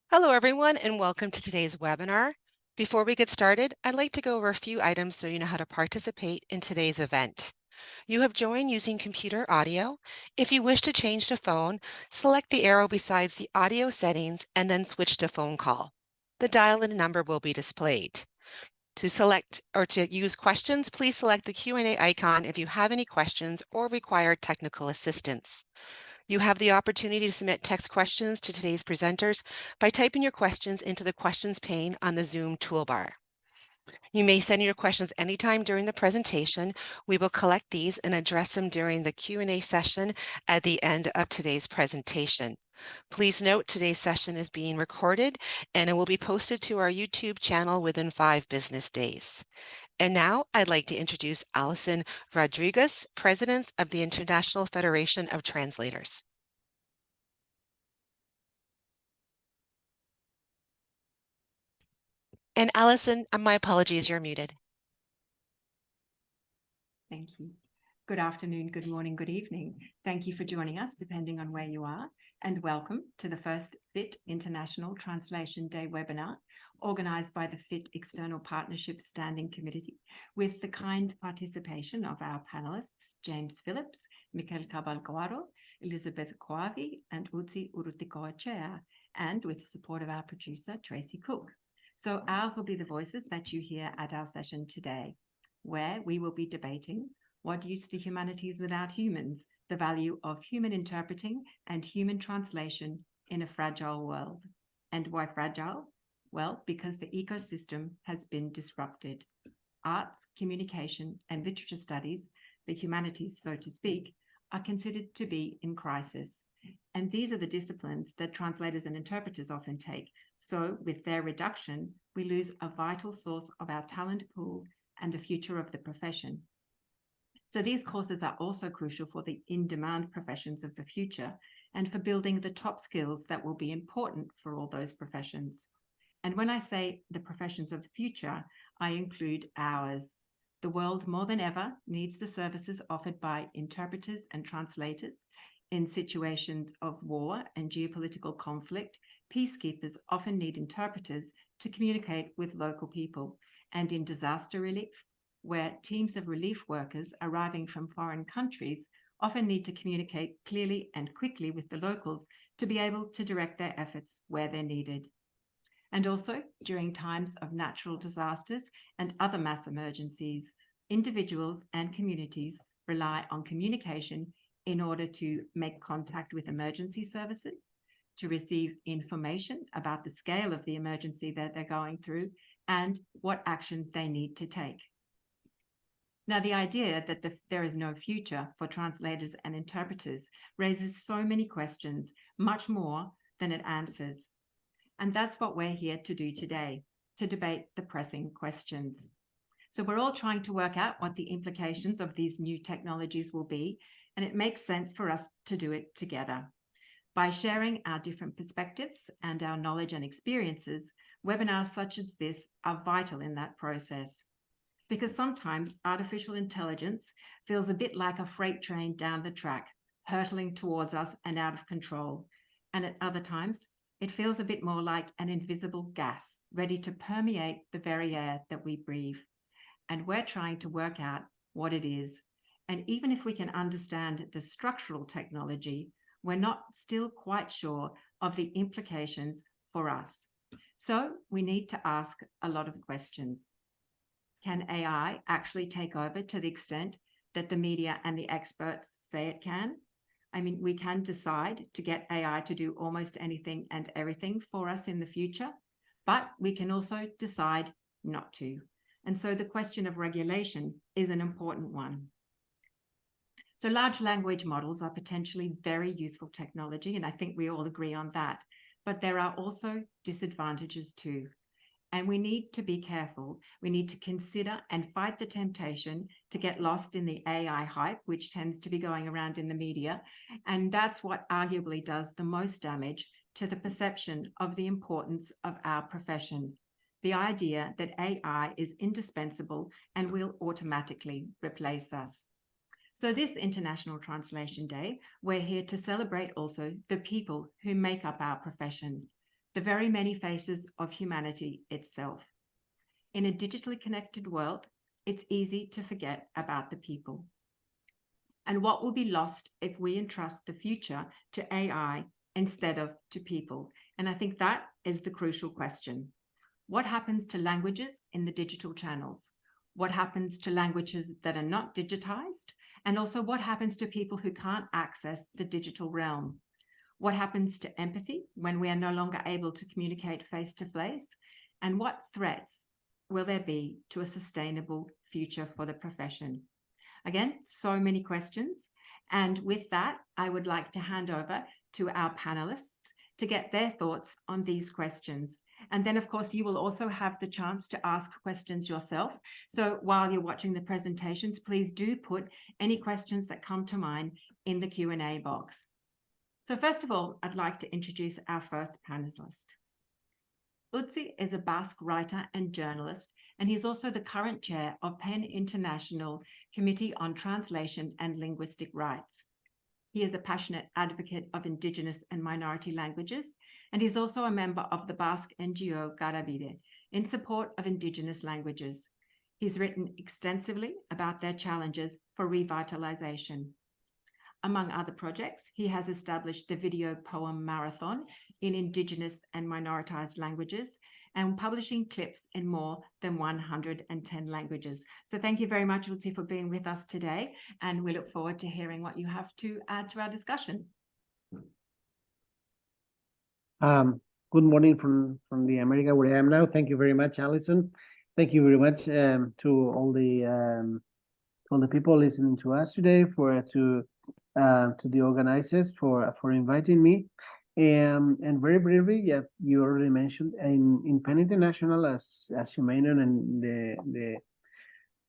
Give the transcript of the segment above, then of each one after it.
Hello, everyone, and welcome to today's webinar. Before we get started, I'd like to go over a few items so you know how to participate in today's event. You have joined using computer audio. If you wish to change to phone, select the arrow besides the audio settings and then switch to phone call. The dial-in number will be displayed. To select or to use questions, please select the Q&A icon if you have any questions or require technical assistance. You have the opportunity to submit text questions to today's presenters by typing your questions into the questions pane on the Zoom toolbar. You may send your questions anytime during the presentation. We will collect these and address them during the Q&A session at the end of today's presentation. Please note today's session is being recorded and it will be posted to our YouTube channel within 5 business days. And now I'd like to introduce Alison Rodriguez, President of the International Federation of Translators. And Alison, my apologies, you're muted. Thank you. Good afternoon, good morning, good evening. Thank you for joining us, depending on where you are, and welcome to the first FIT International Translation Day webinar, organised by the FIT External Partnerships Standing Committee, with the kind participation of our panellists, James Phillips, Mikel Cabalcoaro, Elizabeth Coavi, and Utsi Urutikoachea, and with the support of our producer, Tracy Cook. So ours will be the voices that you hear at our session today, where we will be debating what use the humanities without humans, the value of human interpreting and human translation in a fragile world. And why fragile? Well, because the ecosystem has been disrupted. Arts, communication, and literature studies, the humanities, so to speak, are considered to be in crisis. And these are the disciplines that translators and interpreters often take. So with their reduction, we lose a vital source of our talent pool and the future of the profession. So these courses are also crucial for the in-demand professions of the future and for building the top skills that will be important for all those professions. And when I say the professions of the future, I include ours. The world more than ever needs the services offered by interpreters and translators. In situations of war and geopolitical conflict, peacekeepers often need interpreters to communicate with local people. And in disaster relief, where teams of relief workers arriving from foreign countries often need to communicate clearly and quickly with the locals to be able to direct their efforts where they're needed. And also, during times of natural disasters and other mass emergencies, individuals and communities rely on communication in order to make contact with emergency services, to receive information about the scale of the emergency that they're going through, and what action they need to take. Now, the idea that there is no future for translators and interpreters raises so many questions, much more than it answers. And that's what we're here to do today, to debate the pressing questions. So we're all trying to work out what the implications of these new technologies will be, and it makes sense for us to do it together. By sharing our different perspectives and our knowledge and experiences, webinars such as this are vital in that process. Because sometimes artificial intelligence feels a bit like a freight train down the track, hurtling towards us and out of control. And at other times, it feels a bit more like an invisible gas, ready to permeate the very air that we breathe. And we're trying to work out what it is. And even if we can understand the structural technology, we're not still quite sure of the implications for us. So we need to ask a lot of questions. Can AI actually take over to the extent that the media and the experts say it can? I mean, we can decide to get AI to do almost anything and everything for us in the future, but we can also decide not to. And so the question of regulation is an important one. So large language models are potentially very useful technology, and I think we all agree on that. But there are also disadvantages too. And we need to be careful. We need to consider and fight the temptation to get lost in the AI hype, which tends to be going around in the media. And that's what arguably does the most damage to the perception of the importance of our profession. The idea that AI is indispensable and will automatically replace us. So this International Translation Day, we're here to celebrate also the people who make up our profession, the very many faces of humanity itself. In a digitally connected world, it's easy to forget about the people. And what will be lost if we entrust the future to AI instead of to people? And I think that is the crucial question. What happens to languages in the digital channels? What happens to languages that are not digitized? And also what happens to people who can't access the digital realm? What happens to empathy when we are no longer able to communicate face to face? And what threats will there be to a sustainable future for the profession? Again, so many questions. And with that, I would like to hand over to our panelists to get their thoughts on these questions. And then, of course, you will also have the chance to ask questions yourself. So while you're watching the presentations, please do put any questions that come to mind in the Q&A box. So first of all, I'd like to introduce our first panelist. Utsi is a Basque writer and journalist, and he's also the current chair of PEN International Committee on Translation and Linguistic Rights. He is a passionate advocate of Indigenous and minority languages, and he's also a member of the Basque NGO Garabide in support of Indigenous languages. He's written extensively about their challenges for revitalization. Among other projects, he has established the video poem marathon in Indigenous and minoritized languages and publishing clips in more than 110 languages. So thank you very much, Utsi, for being with us today, and we look forward to hearing what you have to add to our discussion. Good morning from the America where I am now. Thank you very much, Alison. Thank you very much to all the people listening to us today, to the organizers for inviting me. And very briefly, yeah, you already mentioned in PEN International, as you may know, and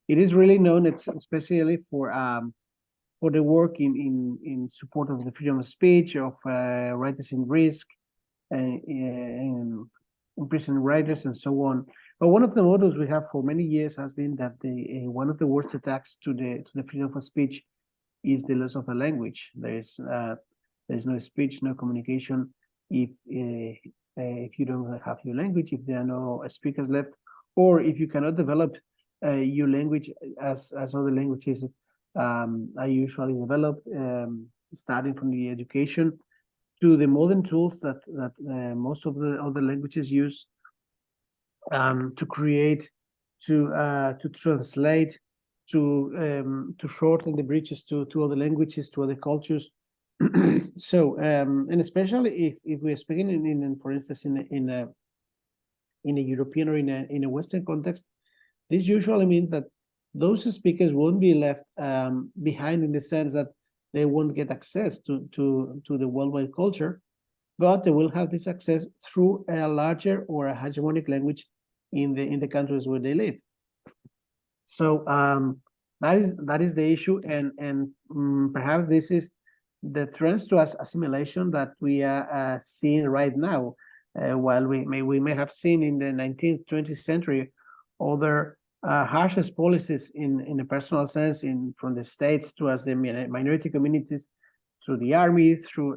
it is really known, especially for the work in support of the freedom of speech, of writers in risk, and imprisoned writers, and so on. But one of the mottos we have for many years has been that one of the worst attacks to the freedom of speech is the loss of a language. There's no speech, no communication if you don't have your language, if there are no speakers left, or if you cannot develop your language as other languages are usually developed, starting from the education to the modern tools that most of the other languages use to create, to translate, to shorten the bridges to other languages, to other cultures. So, and especially if we're speaking for instance, in a European or in a Western context, this usually means that those speakers won't be left behind, in the sense that they won't get access to the worldwide culture, but they will have this access through a larger or a hegemonic language in the countries where they live. So that is the issue, and perhaps this is the trends to assimilation that we are seeing right now. While we may have seen in the 19th, 20th century other harshest policies in a personal sense, from the states towards the minority communities, through the army, through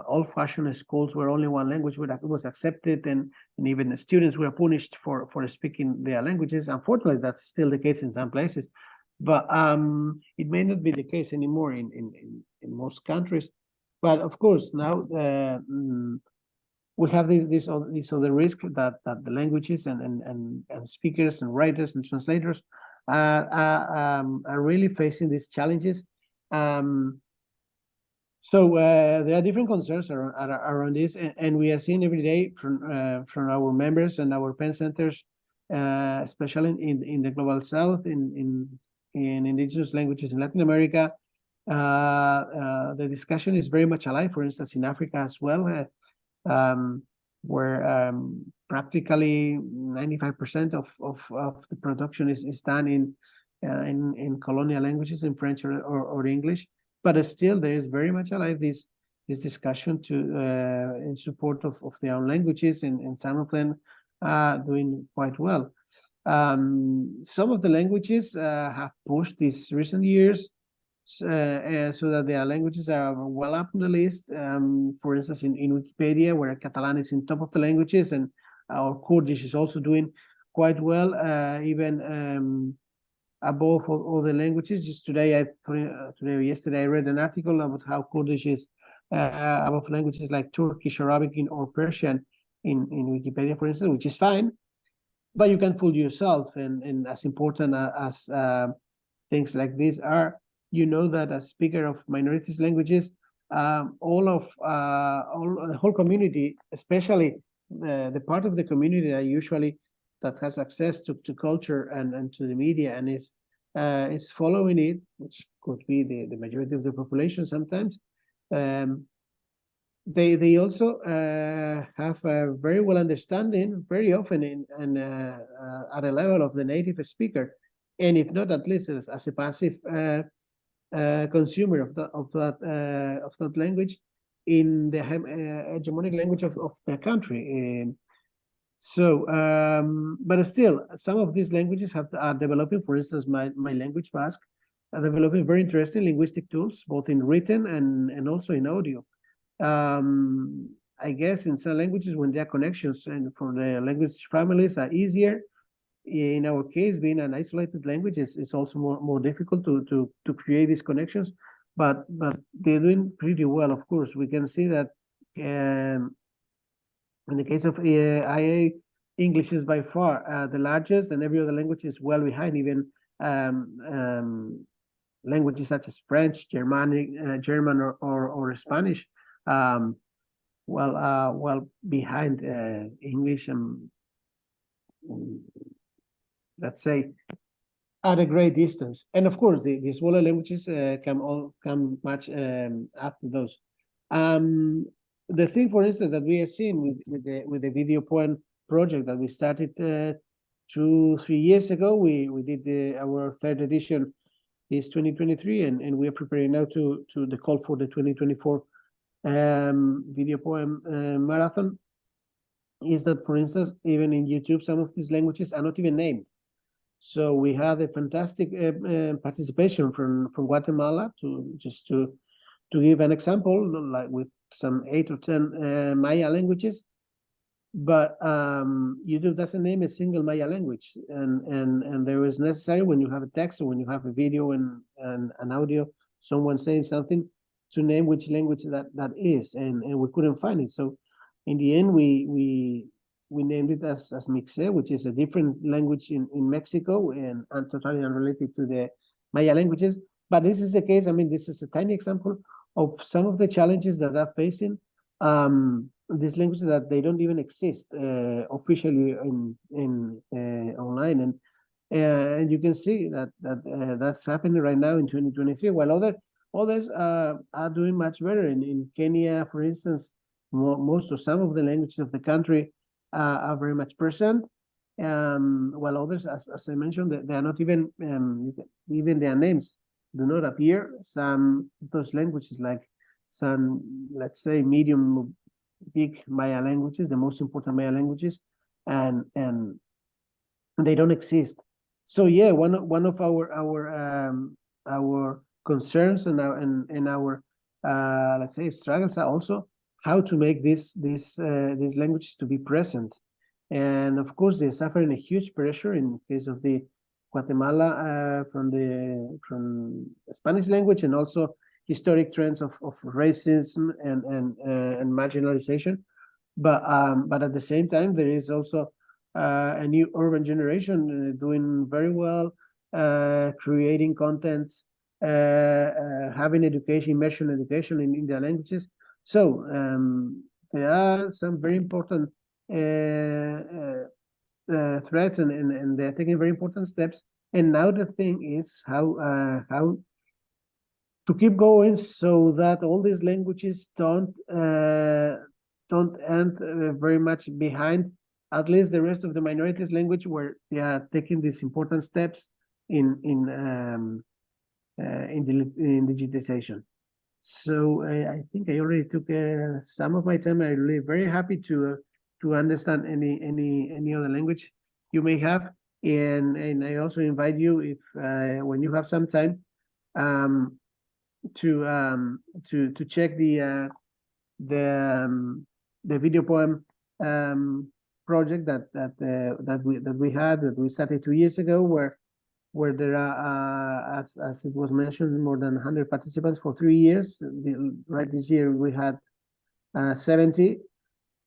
old-fashioned schools where only one language was accepted, and even the students were punished for speaking their languages. Unfortunately, that's still the case in some places, but it may not be the case anymore in most countries. But of course, now we have this other risk that the languages and speakers and writers and translators are really facing these challenges. So there are different concerns around this, and we are seeing every day from our members and our PEN centers, especially in the global south, in indigenous languages in Latin America. The discussion is very much alive, for instance, in Africa as well, where practically 95% of the production is done in colonial languages, in French or English. But still, there is very much alive this discussion in support of their own languages, and some of them doing quite well. Some of the languages have pushed these recent years so that their languages are well up on the list. For instance, in Wikipedia, where Catalan is in top of the languages, and our Kurdish is also doing quite well, even above all the languages. Just today, today or yesterday, I read an article about how Kurdish is above languages like Turkish, Arabic, or Persian in Wikipedia, for instance, which is fine. But you can fool yourself, and as important as things like this are, you know that as speaker of minorities languages, all the whole community, especially the part of the community that has access to culture and to the media and is following it, which could be the majority of the population sometimes. They also have a very well understanding, very often at a level of the native speaker, and if not, at least as a passive consumer of that language in the hegemonic language of the country. But still, some of these languages are developing. For instance, my language, Basque, are developing very interesting linguistic tools, both in written and also in audio. I guess in some languages, when there are connections and for the language families are easier. In our case, being an isolated language is also more difficult to create these connections, but they're doing pretty well. Of course, we can see that in the case of IA, English is by far the largest, and every other language is well behind. Even languages such as French, German, or Spanish, well behind English, and let's say at a great distance. And of course, the smaller languages come much after those. The thing, for instance, that we have seen with the video poem project that we started 2-3 years ago, we did our third edition is 2023, and we are preparing now to the call for the 2024 video poem marathon. Is that, for instance, even in YouTube, some of these languages are not even named. So we had a fantastic participation from Guatemala to give an example, like with some 8 or 10 Maya languages, but YouTube doesn't name a single Maya language, and there is necessary when you have a text or when you have a video and an audio, someone saying something, to name which language that is, and we couldn't find it. So in the end, we named it as Mixe, which is a different language in Mexico and totally unrelated to the Maya languages. But this is the case. I mean, this is a tiny example of some of the challenges that are facing these languages, that they don't even exist officially in online, and you can see that's happening right now in 2023, while others are doing much better. In Kenya, for instance, most or some of the languages of the country are very much present, while others, as I mentioned, they are not even their names do not appear. Some of those languages, like some, let's say, medium big Maya languages, the most important Maya languages, and they don't exist. So yeah, one of our concerns and our let's say struggles are also how to make these languages to be present. And of course, they're suffering a huge pressure in case of the Guatemala from the Spanish language, and also historic trends of racism and marginalization. But at the same time, there is also a new urban generation doing very well, creating contents, having education, immersion education in their languages. So there are some very important threats, and they're taking very important steps. And now the thing is how to keep going, so that all these languages don't end very much behind, at least the rest of the minorities language, where they are taking these important steps in digitization. So I think I already took some of my time. I'm really very happy to understand any other language you may have, and I also invite you, if when you have some time, to check the video poem project that we started 2 years ago, where there are, as it was mentioned, more than 100 participants for 3 years. Right this year we had 70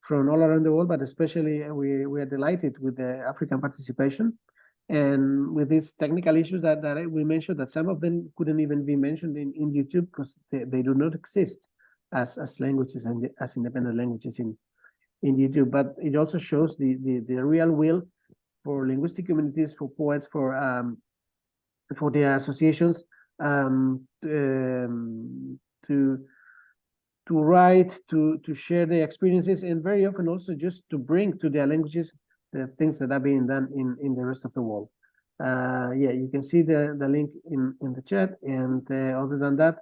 from all around the world, but especially we are delighted with the African participation. And with these technical issues that we mentioned, that some of them couldn't even be mentioned in YouTube because they do not exist as languages and as independent languages in YouTube. But it also shows the real will for linguistic communities, for poets, for the associations to write, to share their experiences, and very often also just to bring to their languages the things that are being done in the rest of the world. Yeah, you can see the link in the chat. And other than that,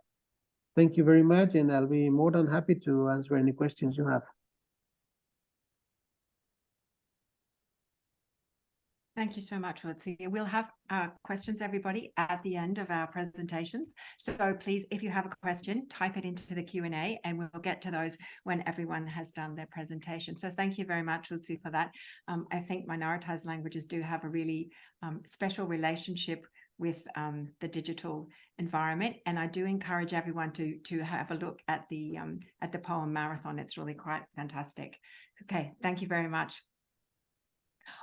thank you very much, and I'll be more than happy to answer any questions you have. Thank you so much, Lucia. We'll have questions, everybody, at the end of our presentations. So please, if you have a question, type it into the Q&A and we'll get to those when everyone has done their presentation. So thank you very much, Lucia, for that. I think minoritized languages do have a really special relationship with the digital environment. And I do encourage everyone to have a look at the poem marathon. It's really quite fantastic. Okay, thank you very much.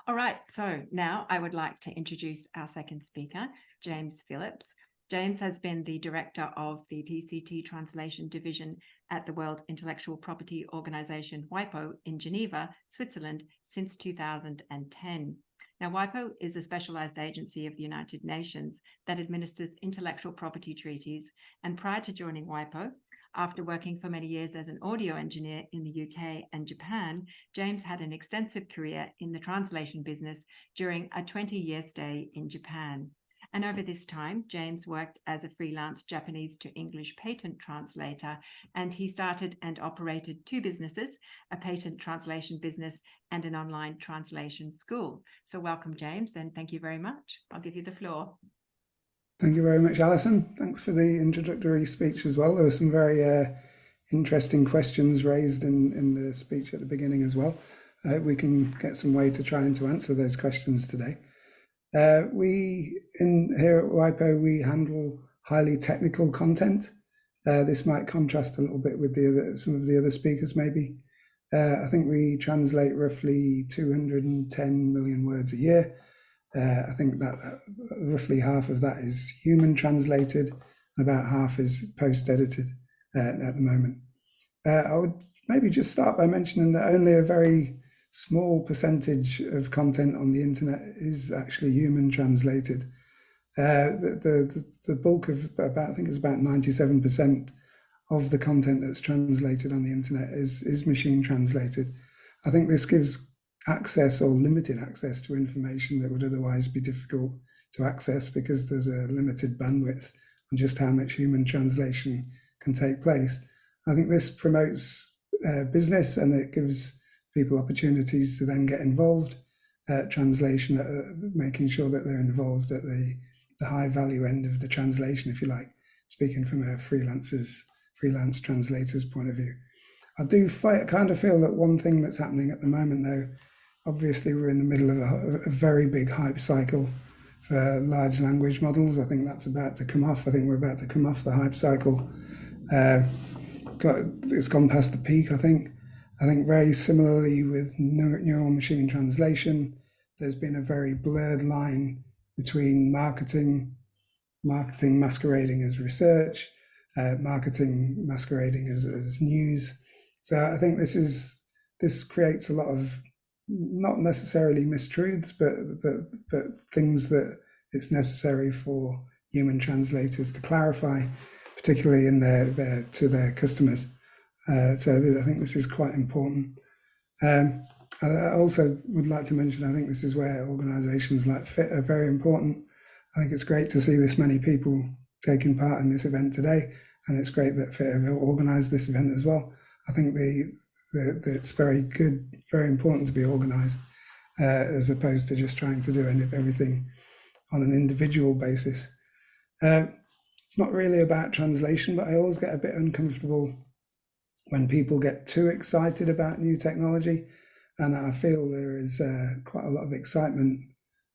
All right, so now I would like to introduce our second speaker, James Phillips. James has been the director of the PCT Translation Division at the World Intellectual Property Organization, WIPO, in Geneva, Switzerland, since 2010. Now, WIPO is a specialized agency of the United Nations that administers intellectual property treaties. And prior to joining WIPO, after working for many years as an audio engineer in the UK and Japan, James had an extensive career in the translation business during a 20-year stay in Japan. And over this time, James worked as a freelance Japanese to English patent translator, and he started and operated 2 businesses, a patent translation business and an online translation school. So welcome, James, and thank you very much. I'll give you the floor. Thank you very much, Alison. Thanks for the introductory speech as well. There were some very interesting questions raised in the speech at the beginning as well. I hope we can get some way to try and to answer those questions today. Here at WIPO, we handle highly technical content. This might contrast a little bit with some of the other speakers maybe. I think we translate roughly 210 million words a year. I think that roughly half of that is human translated, and about half is post-edited at the moment. I would maybe just start by mentioning that only a very small percentage of content on the internet is actually human translated. The bulk of I think it's about 97% of the content that's translated on the internet is machine translated. I think this gives access or limited access to information that would otherwise be difficult to access because there's a limited bandwidth on just how much human translation can take place. I think this promotes business, and it gives people opportunities to then get involved at translation, making sure that they're involved at the high value end of the translation, if you like, speaking from a freelance translator's point of view. I do kind of feel that one thing that's happening at the moment, though, obviously we're in the middle of a very big hype cycle for large language models. I think that's about to come off. I think we're about to come off the hype cycle. It's gone past the peak, I think. I think very similarly with neural machine translation, there's been a very blurred line between marketing masquerading as research, marketing masquerading as news. So I think this creates a lot of not necessarily mistruths, but things that it's necessary for human translators to clarify, particularly in to their customers. So I think this is quite important. I also would like to mention, I think this is where organisations like FIT are very important. I think it's great to see this many people taking part in this event today, and it's great that FIT have organised this event as well. I think it's very good, very important to be organised, as opposed to just trying to do everything on an individual basis. it's not really about translation, but I always get a bit uncomfortable when people get too excited about new technology. And I feel there is quite a lot of excitement,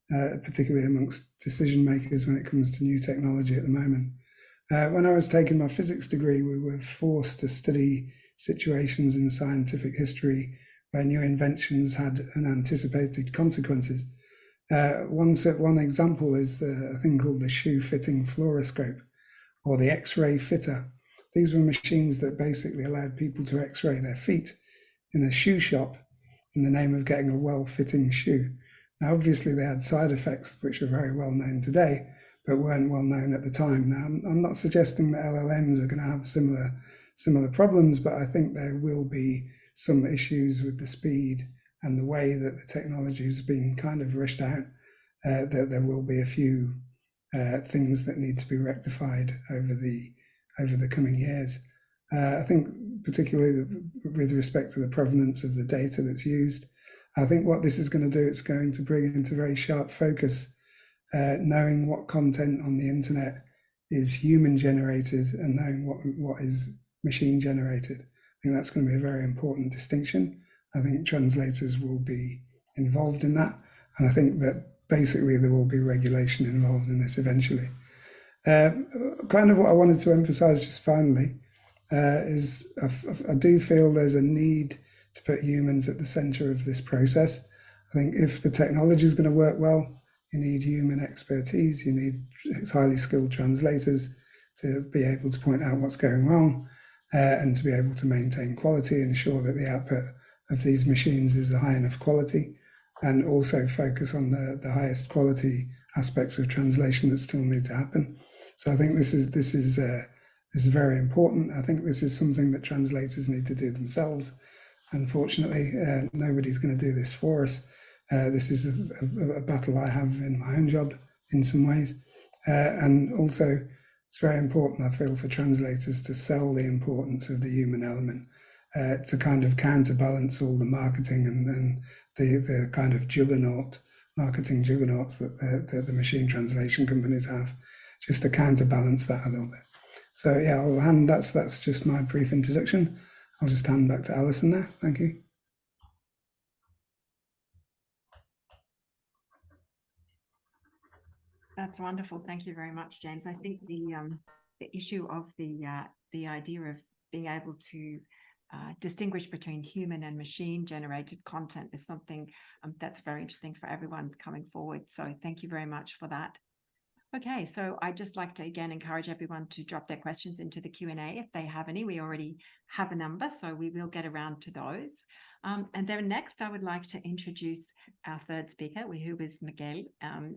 particularly amongst decision makers when it comes to new technology at the moment. When I was taking my physics degree, we were forced to study situations in scientific history where new inventions had unanticipated consequences. One example is a thing called the shoe fitting fluoroscope or the X-ray fitter. These were machines that basically allowed people to X-ray their feet in a shoe shop in the name of getting a well-fitting shoe. Now, obviously, they had side effects which are very well known today, but weren't well known at the time. Now, I'm not suggesting that LLMs are going to have similar problems, but I think there will be some issues with the speed and the way that the technology has been kind of rushed out. That there will be a few things that need to be rectified over the coming years. I think particularly with respect to the provenance of the data that's used, I think what this is going to do, it's going to bring into very sharp focus knowing what content on the internet is human generated and knowing what is machine generated. I think that's going to be a very important distinction. I think translators will be involved in that, and I think that basically there will be regulation involved in this eventually. Kind of what I wanted to emphasize just finally is I do feel there's a need to put humans at the center of this process. I think if the technology is going to work well, you need human expertise, you need highly skilled translators to be able to point out what's going wrong and to be able to maintain quality, ensure that the output of these machines is a high enough quality, and also focus on the highest quality aspects of translation that still need to happen. So I think this is very important. I think this is something that translators need to do themselves. Unfortunately, nobody's going to do this for us. This is a battle I have in my own job in some ways. And also, it's very important, I feel, for translators to sell the importance of the human element, to kind of counterbalance all the marketing and the kind of marketing juggernauts that the machine translation companies have, just to counterbalance that a little bit. So yeah, that's just my brief introduction. I'll just hand back to Alison now. Thank you. That's wonderful. Thank you very much, James. I think the issue of the idea of being able to distinguish between human and machine generated content is something that's very interesting for everyone coming forward. So thank you very much for that. Okay, so I'd just like to again encourage everyone to drop their questions into the Q&A if they have any. We already have a number, so we will get around to those. And then next, I would like to introduce our third speaker, who is Miguel,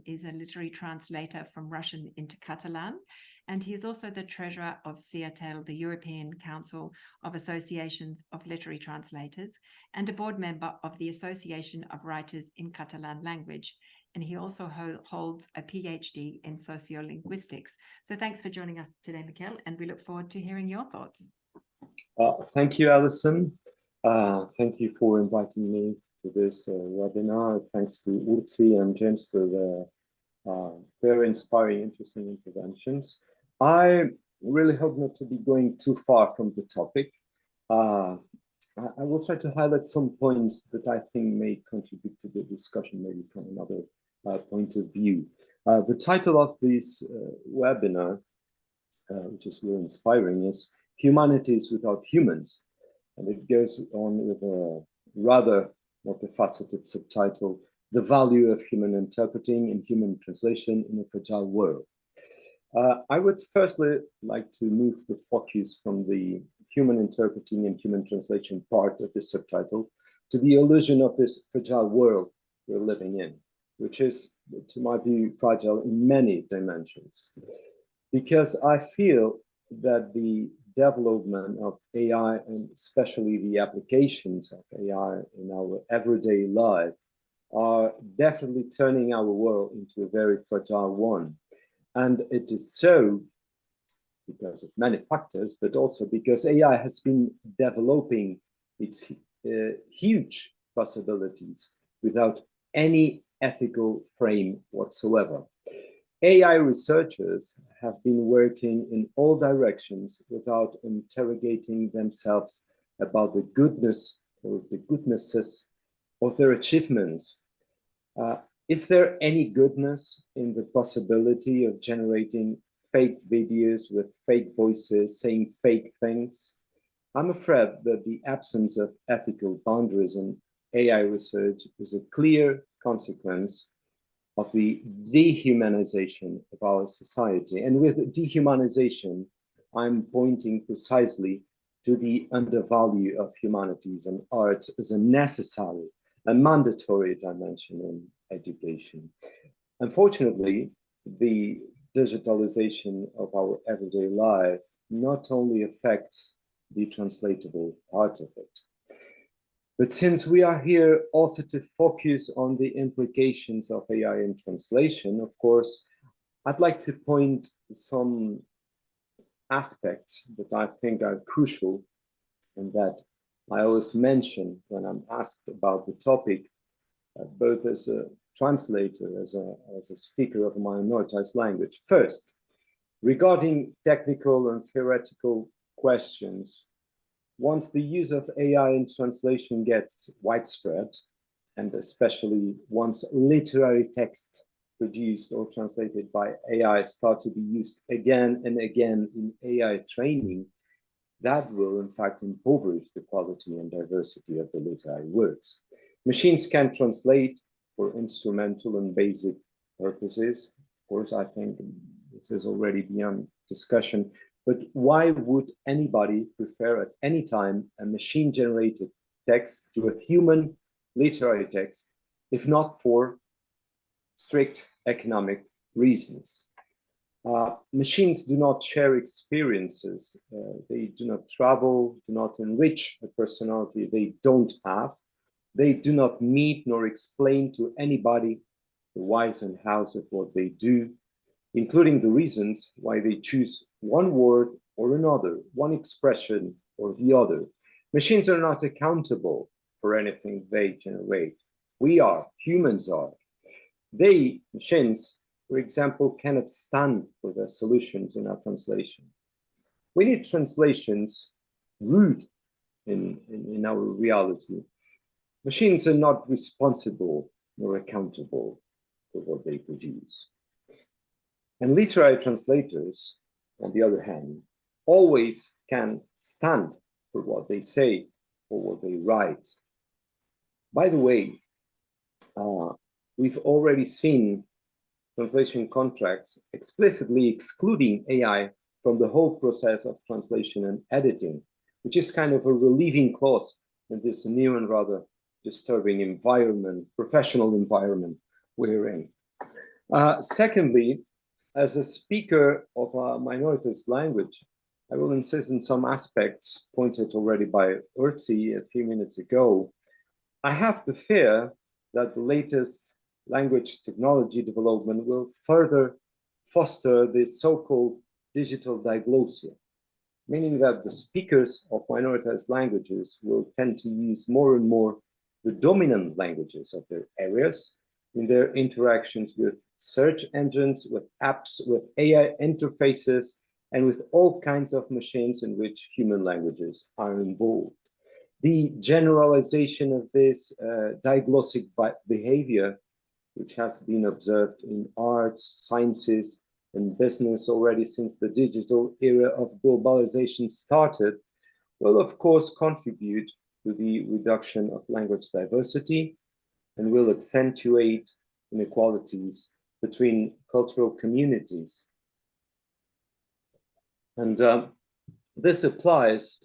is a literary translator from Russian into Catalan. And he is also the treasurer of CIATEL, the European Council of Associations of Literary Translators, and a board member of the Association of Writers in Catalan Language. And he also holds a PhD in sociolinguistics. So thanks for joining us today, Miguel, and we look forward to hearing your thoughts. Thank you, Alison. Thank you for inviting me to this webinar. Thanks to Urzi and James for the very inspiring, interesting interventions. I really hope not to be going too far from the topic. I will try to highlight some points that I think may contribute to the discussion, maybe from another point of view. The title of this webinar, which is really inspiring, is Humanities Without Humans. And it goes on with a rather multifaceted subtitle, The Value of Human Interpreting and Human Translation in a Fragile World. I would firstly like to move the focus from the human interpreting and human translation part of this subtitle to the illusion of this fragile world we're living in, which is, to my view, fragile in many dimensions. Because I feel that the development of AI, and especially the applications of AI in our everyday life, are definitely turning our world into a very fragile one. And it is so because of many factors, but also because AI has been developing its huge possibilities without any ethical frame whatsoever. AI researchers have been working in all directions without interrogating themselves about the goodness or the goodnesses of their achievements. Is there any goodness in the possibility of generating fake videos with fake voices saying fake things? I'm afraid that the absence of ethical boundaries in AI research is a clear consequence of the dehumanization of our society. And with dehumanization, I'm pointing precisely to the undervalue of humanities and arts as a necessary and mandatory dimension in education. Unfortunately, the digitalization of our everyday life not only affects the translatable part of it, but since we are here also to focus on the implications of AI in translation, of course, I'd like to point some aspects that I think are crucial and that I always mention when I'm asked about the topic, both as a translator, as a speaker of a minoritized language. First, regarding technical and theoretical questions, once the use of AI in translation gets widespread, and especially once literary text produced or translated by AI start to be used again and again in AI training, that will in fact impoverish the quality and diversity of the literary works. Machines can translate for instrumental and basic purposes. Of course, I think this is already beyond discussion. But why would anybody prefer at any time a machine-generated text to a human literary text, if not for strict economic reasons? Machines do not share experiences. They do not travel, do not enrich a personality they don't have. They do not meet nor explain to anybody the whys and hows of what they do, including the reasons why they choose one word or another, one expression or the other. Machines are not accountable for anything they generate. We are, humans are. They, machines, for example, cannot stand for their solutions in our translation. We need translations rooted in our reality. Machines are not responsible nor accountable for what they produce. And literary translators, on the other hand, always can stand for what they say or what they write. By the way, we've already seen translation contracts explicitly excluding AI from the whole process of translation and editing, which is kind of a relieving clause in this new and rather disturbing environment, professional environment we're in. Secondly, as a speaker of a minoritized language, I will insist on some aspects pointed already by Urtzi a few minutes ago. I have the fear that the latest language technology development will further foster the so-called digital diglossia, meaning that the speakers of minoritized languages will tend to use more and more the dominant languages of their areas in their interactions with search engines, with apps, with AI interfaces, and with all kinds of machines in which human languages are involved. The generalization of this diglossic behavior, which has been observed in arts, sciences, and business already since the digital era of globalization started, will of course contribute to the reduction of language diversity and will accentuate inequalities between cultural communities. And this applies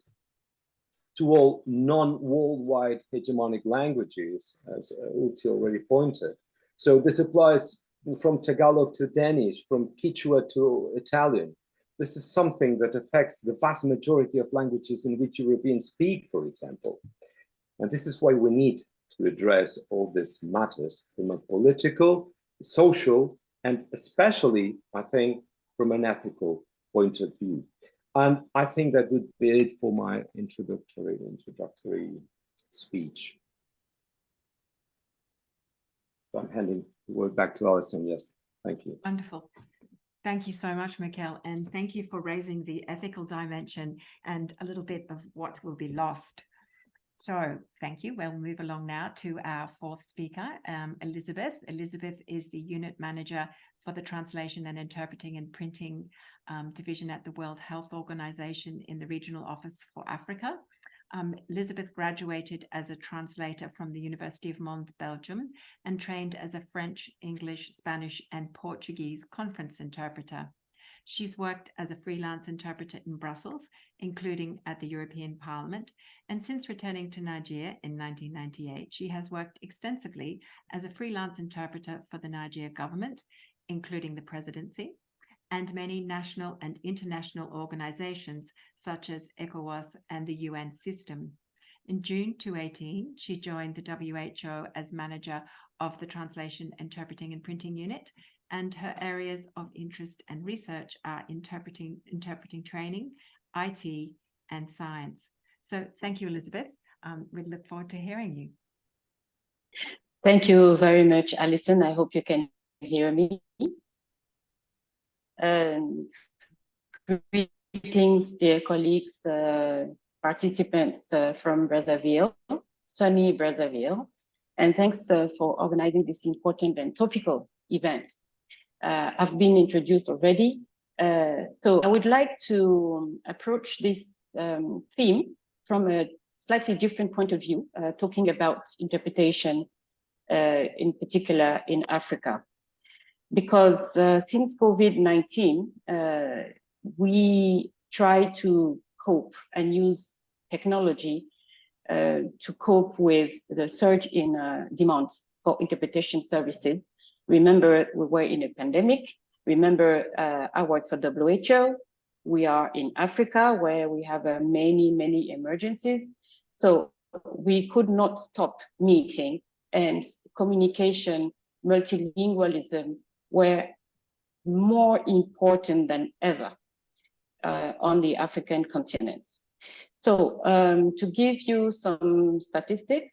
to all non-worldwide hegemonic languages, as Urtzi already pointed. So this applies from Tagalog to Danish, from Quechua to Italian. This is something that affects the vast majority of languages in which Europeans speak, for example. And this is why we need to address all these matters from a political, social, and especially, I think, from an ethical point of view. And I think that would be it for my introductory speech. So I'm handing the word back to Alison. Yes. Thank you. Wonderful. Thank you so much, Mikel, and thank you for raising the ethical dimension and a little bit of what will be lost. So thank you. We'll move along now to our fourth speaker, Elizabeth. Elizabeth is the unit manager for the translation and interpreting and printing division at the World Health Organization in the Regional Office for Africa. Elizabeth graduated as a translator from the University of Mons, Belgium, and trained as a French, English, Spanish, and Portuguese conference interpreter. She's worked as a freelance interpreter in Brussels, including at the European Parliament, and since returning to Nigeria in 1998, she has worked extensively as a freelance interpreter for the Nigeria government, including the presidency, and many national and international organizations such as ECOWAS and the UN system. In June 2018, she joined the WHO as manager of the Translation, Interpreting and Printing Unit, and her areas of interest and research are interpreting training, IT, and science. So thank you, Elizabeth. We look forward to hearing you. Thank you very much, Alison. I hope you can hear me. Greetings, dear colleagues, participants from Brazzaville, sunny Brazzaville, and thanks for organizing this important and topical event. I've been introduced already, so I would like to approach this theme from a slightly different point of view, talking about interpretation, in particular in Africa. Because since COVID-19, we try to cope and use technology to cope with the surge in demand for interpretation services. Remember, we were in a pandemic. Remember, I work for WHO. We are in Africa where we have many emergencies. So we could not stop meeting, and communication, multilingualism were more important than ever on the African continent. So to give you some statistics,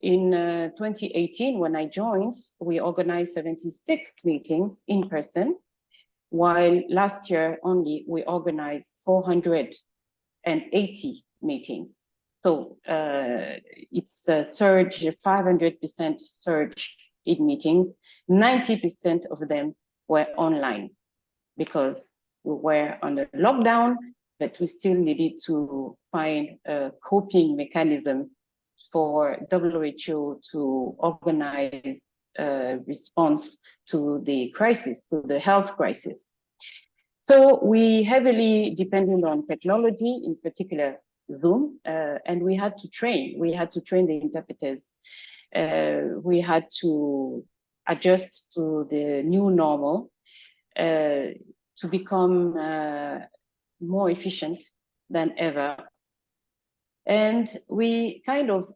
in 2018, when I joined, we organized 76 meetings in person, while last year only we organized 480 meetings. So it's a surge, a 500% surge in meetings. 90% of them were online because we were under lockdown, but we still needed to find a coping mechanism for WHO to organize a response to the crisis, to the health crisis. So we heavily depended on technology, in particular Zoom, and we had to train the interpreters. We had to adjust to the new normal to become more efficient than ever. And we kind of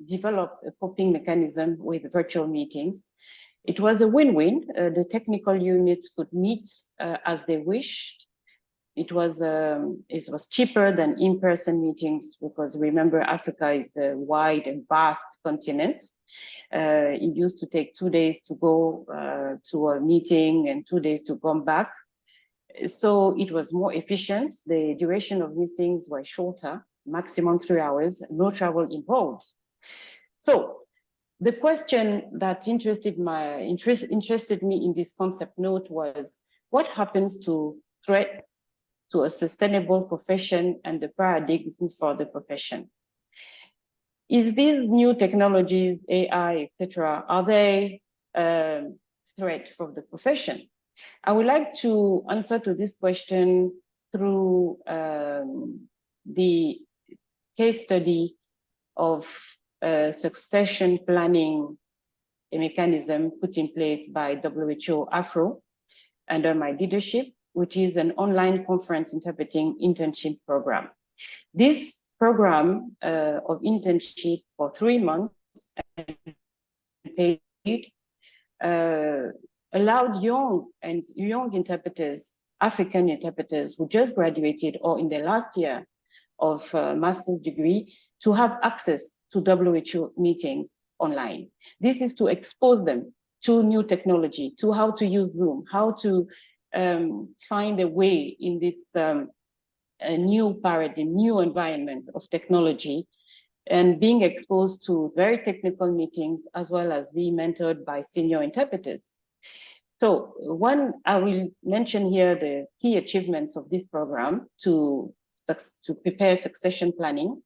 developed a coping mechanism with virtual meetings. It was a win-win. The technical units could meet as they wished. It was cheaper than in-person meetings because remember, Africa is a wide and vast continent. It used to take 2 days to go to a meeting and 2 days to come back. So it was more efficient. The duration of meetings were shorter, maximum 3 hours, no travel involved. So the question that interested me in this concept note was, what happens to threats to a sustainable profession and the paradigms for the profession? Is these new technologies, AI, etc., are they a threat for the profession? I would like to answer to this question through the case study of succession planning, a mechanism put in place by WHO Afro under my leadership, which is an online conference interpreting internship program. This program of internship for 3 months and paid allowed young interpreters, African interpreters who just graduated or in their last year of master's degree to have access to WHO meetings online. This is to expose them to new technology, to how to use Zoom, how to find a way in this a new paradigm, new environment of technology, and being exposed to very technical meetings, as well as being mentored by senior interpreters. So I will mention here the key achievements of this program to prepare succession planning.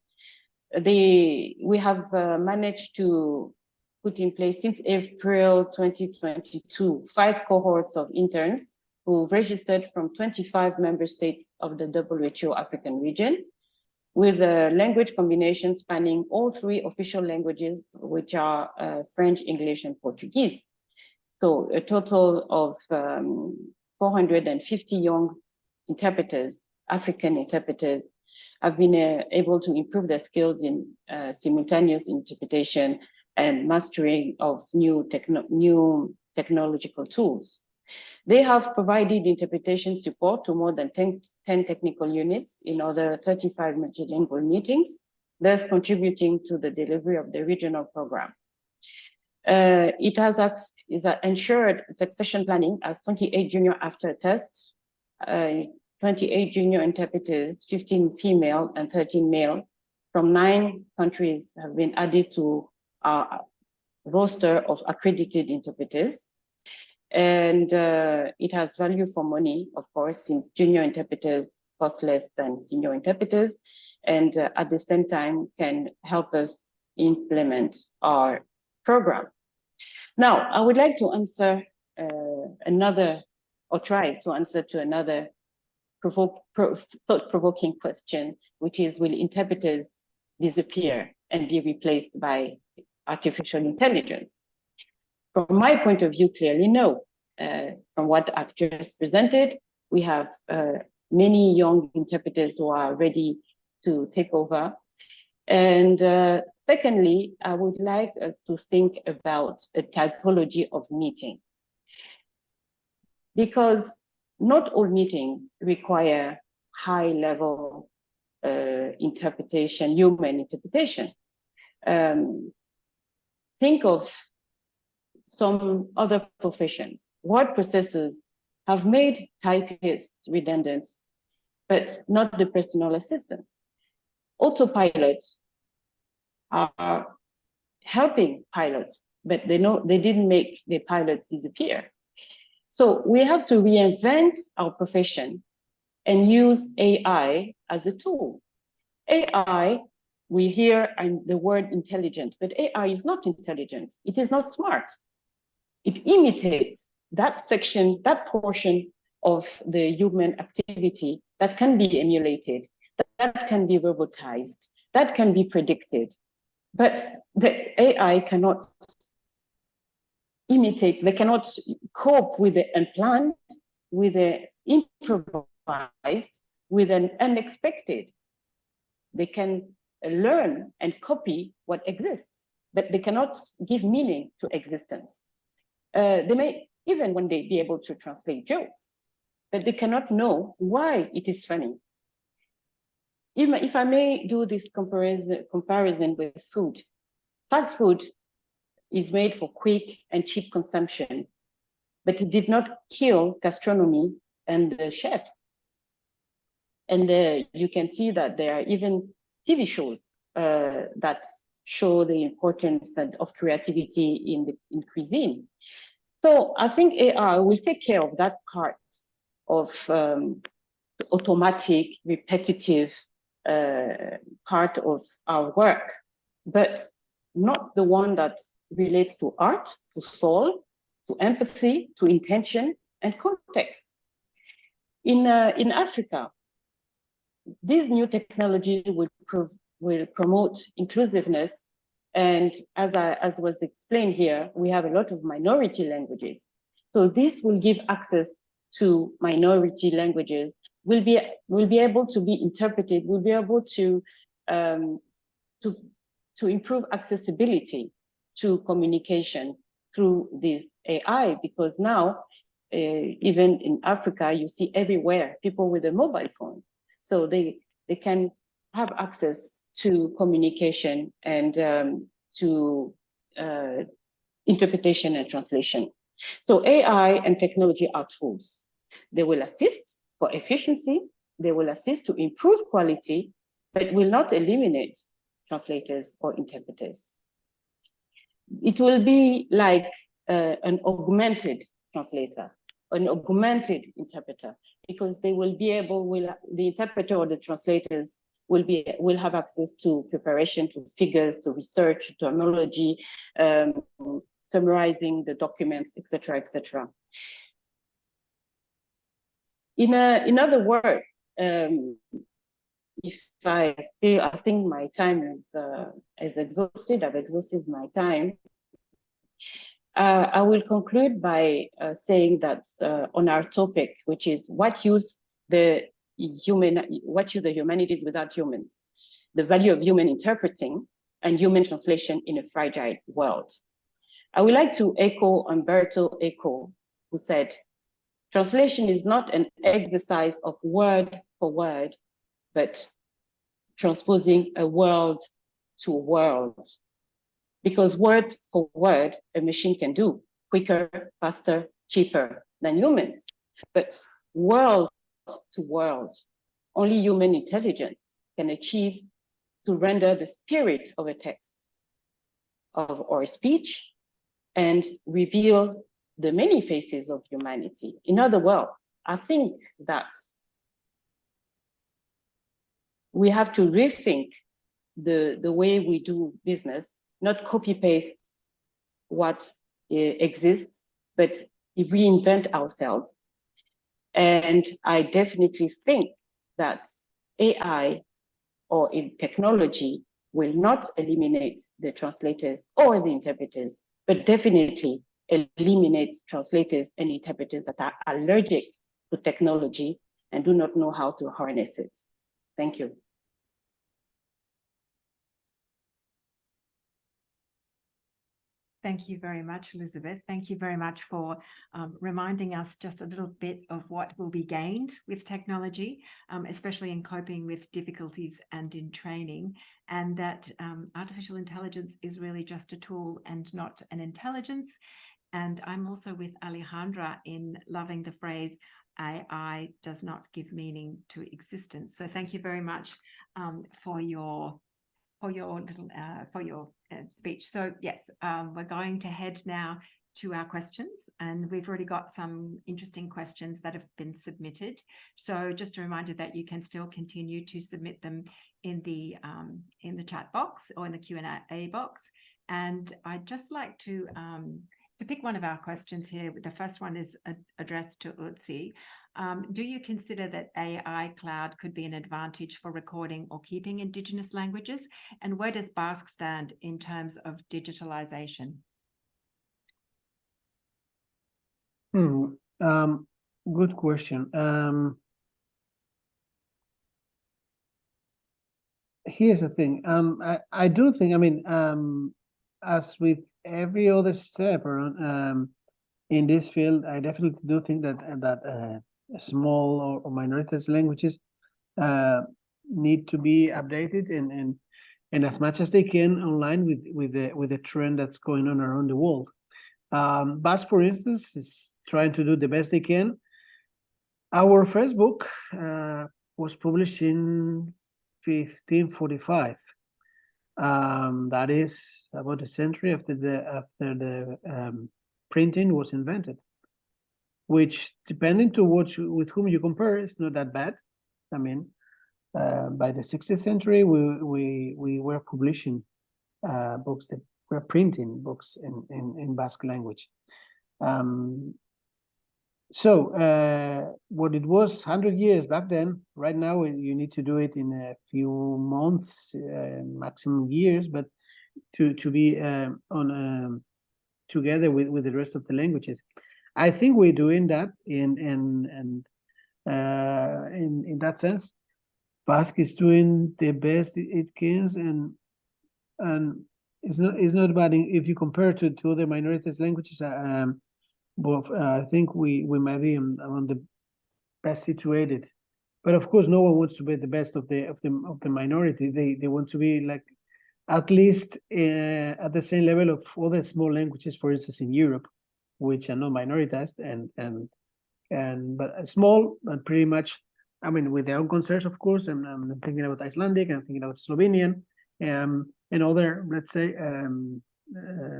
We have managed to put in place since April 2022, 5 cohorts of interns who registered from 25 member states of the WHO African region, with a language combination spanning all 3 official languages, which are French, English, and Portuguese. So a total of 450 young interpreters, African interpreters, have been able to improve their skills in simultaneous interpretation and mastering of new technological tools. They have provided interpretation support to more than 10 technical units in other 35 multilingual meetings, thus contributing to the delivery of the regional program. It has ensured succession planning as 28 junior after test, 28 junior interpreters, 15 female and 13 male from 9 countries have been added to our roster of accredited interpreters. And it has value for money, of course, since junior interpreters cost less than senior interpreters, and at the same time can help us implement our program. Now, I would like to answer try to answer to another thought-provoking question, which is, will interpreters disappear and be replaced by artificial intelligence? From my point of view, clearly no. From what I've just presented, we have many young interpreters who are ready to take over. And secondly, I would like us to think about a typology of meeting, because not all meetings require high-level interpretation, human interpretation. Think of some other professions. Word processors have made typists redundant, but not the personal assistants. Autopilots are helping pilots, but they didn't make the pilots disappear. So we have to reinvent our profession and use AI as a tool. AI, we hear the word intelligent, but AI is not intelligent. It is not smart. It imitates that section, that portion of the human activity that can be emulated, that can be robotized, that can be predicted. But the AI cannot imitate, they cannot cope with the unplanned, with the improvised, with an unexpected. They can learn and copy what exists, but they cannot give meaning to existence. They may even one day be able to translate jokes, but they cannot know why it is funny. If I may do this comparison with food, fast food is made for quick and cheap consumption, but it did not kill gastronomy and the chefs. And you can see that there are even TV shows that show the importance of creativity in cuisine. So I think AI will take care of that part of the automatic, repetitive part of our work, but not the one that relates to art, to soul, to empathy, to intention, and context. In Africa, these new technologies will promote inclusiveness. And as was explained here, we have a lot of minority languages. So this will give access to minority languages, will be able to be interpreted, will be able to improve accessibility to communication through this AI, because now, even in Africa, you see everywhere people with a mobile phone. So they can have access to communication and to interpretation and translation. So AI and technology are tools. They will assist for efficiency, they will assist to improve quality, but will not eliminate translators or interpreters. It will be like an augmented translator, an augmented interpreter, because they will be able, the interpreter or the translators will have access to preparation, to figures, to research, to terminology, summarizing the documents, etc., etc. In other words, if I say, I think my time is exhausted, I've exhausted my time. I will conclude by saying that on our topic, which is what use the humanities without humans, the value of human interpreting and human translation in a fragile world. I would like to echo Umberto Eco, who said, translation is not an exercise of word for word, but transposing a world to a world. Because word for word, a machine can do quicker, faster, cheaper than humans. But world to world, only human intelligence can achieve to render the spirit of a text or a speech and reveal the many faces of humanity. In other words, I think that we have to rethink the way we do business, not copy-paste what exists, but reinvent ourselves. And I definitely think that AI or in technology will not eliminate the translators or the interpreters, but definitely eliminate translators and interpreters that are allergic to technology and do not know how to harness it. Thank you. Thank you very much, Elizabeth. Thank you very much for reminding us just a little bit of what will be gained with technology, especially in coping with difficulties and in training, and that artificial intelligence is really just a tool and not an intelligence. And I'm also with Alejandra in loving the phrase, AI does not give meaning to existence. So thank you very much for your speech. So yes, we're going to head now to our questions, and we've already got some interesting questions that have been submitted. So just a reminder that you can still continue to submit them in the chat box or in the Q&A box. And I'd just like to pick one of our questions here. The first one is addressed to Utsi. Do you consider that AI cloud could be an advantage for recording or keeping Indigenous languages? And where does Basque stand in terms of digitalization? Good question. Here's the thing. I do think, I mean, as with every other step around in this field, I definitely do think that small or minoritized languages need to be updated and as much as they can online with the trend that's going on around the world. Basque, for instance, is trying to do the best they can. Our first book was published in 1545. That is about a century after the printing was invented, which, depending to with whom you compare, is not that bad. I mean, by the 16th century, we were publishing books, that were printing books in Basque language. So what it was 100 years back then, right now you need to do it in a few months, maximum years, but to be on together with the rest of the languages. I think we're doing that in that sense. Basque is doing the best it can, and it's not bad if you compare to other minorities languages. But I think we might be among the best situated. But of course, no one wants to be the best of the minority. They want to be like at least at the same level of other small languages, for instance, in Europe, which are not minoritized but small, but pretty much, I mean, with their own concerns, of course. And I'm thinking about Icelandic, I'm thinking about Slovenian, and other, let's say,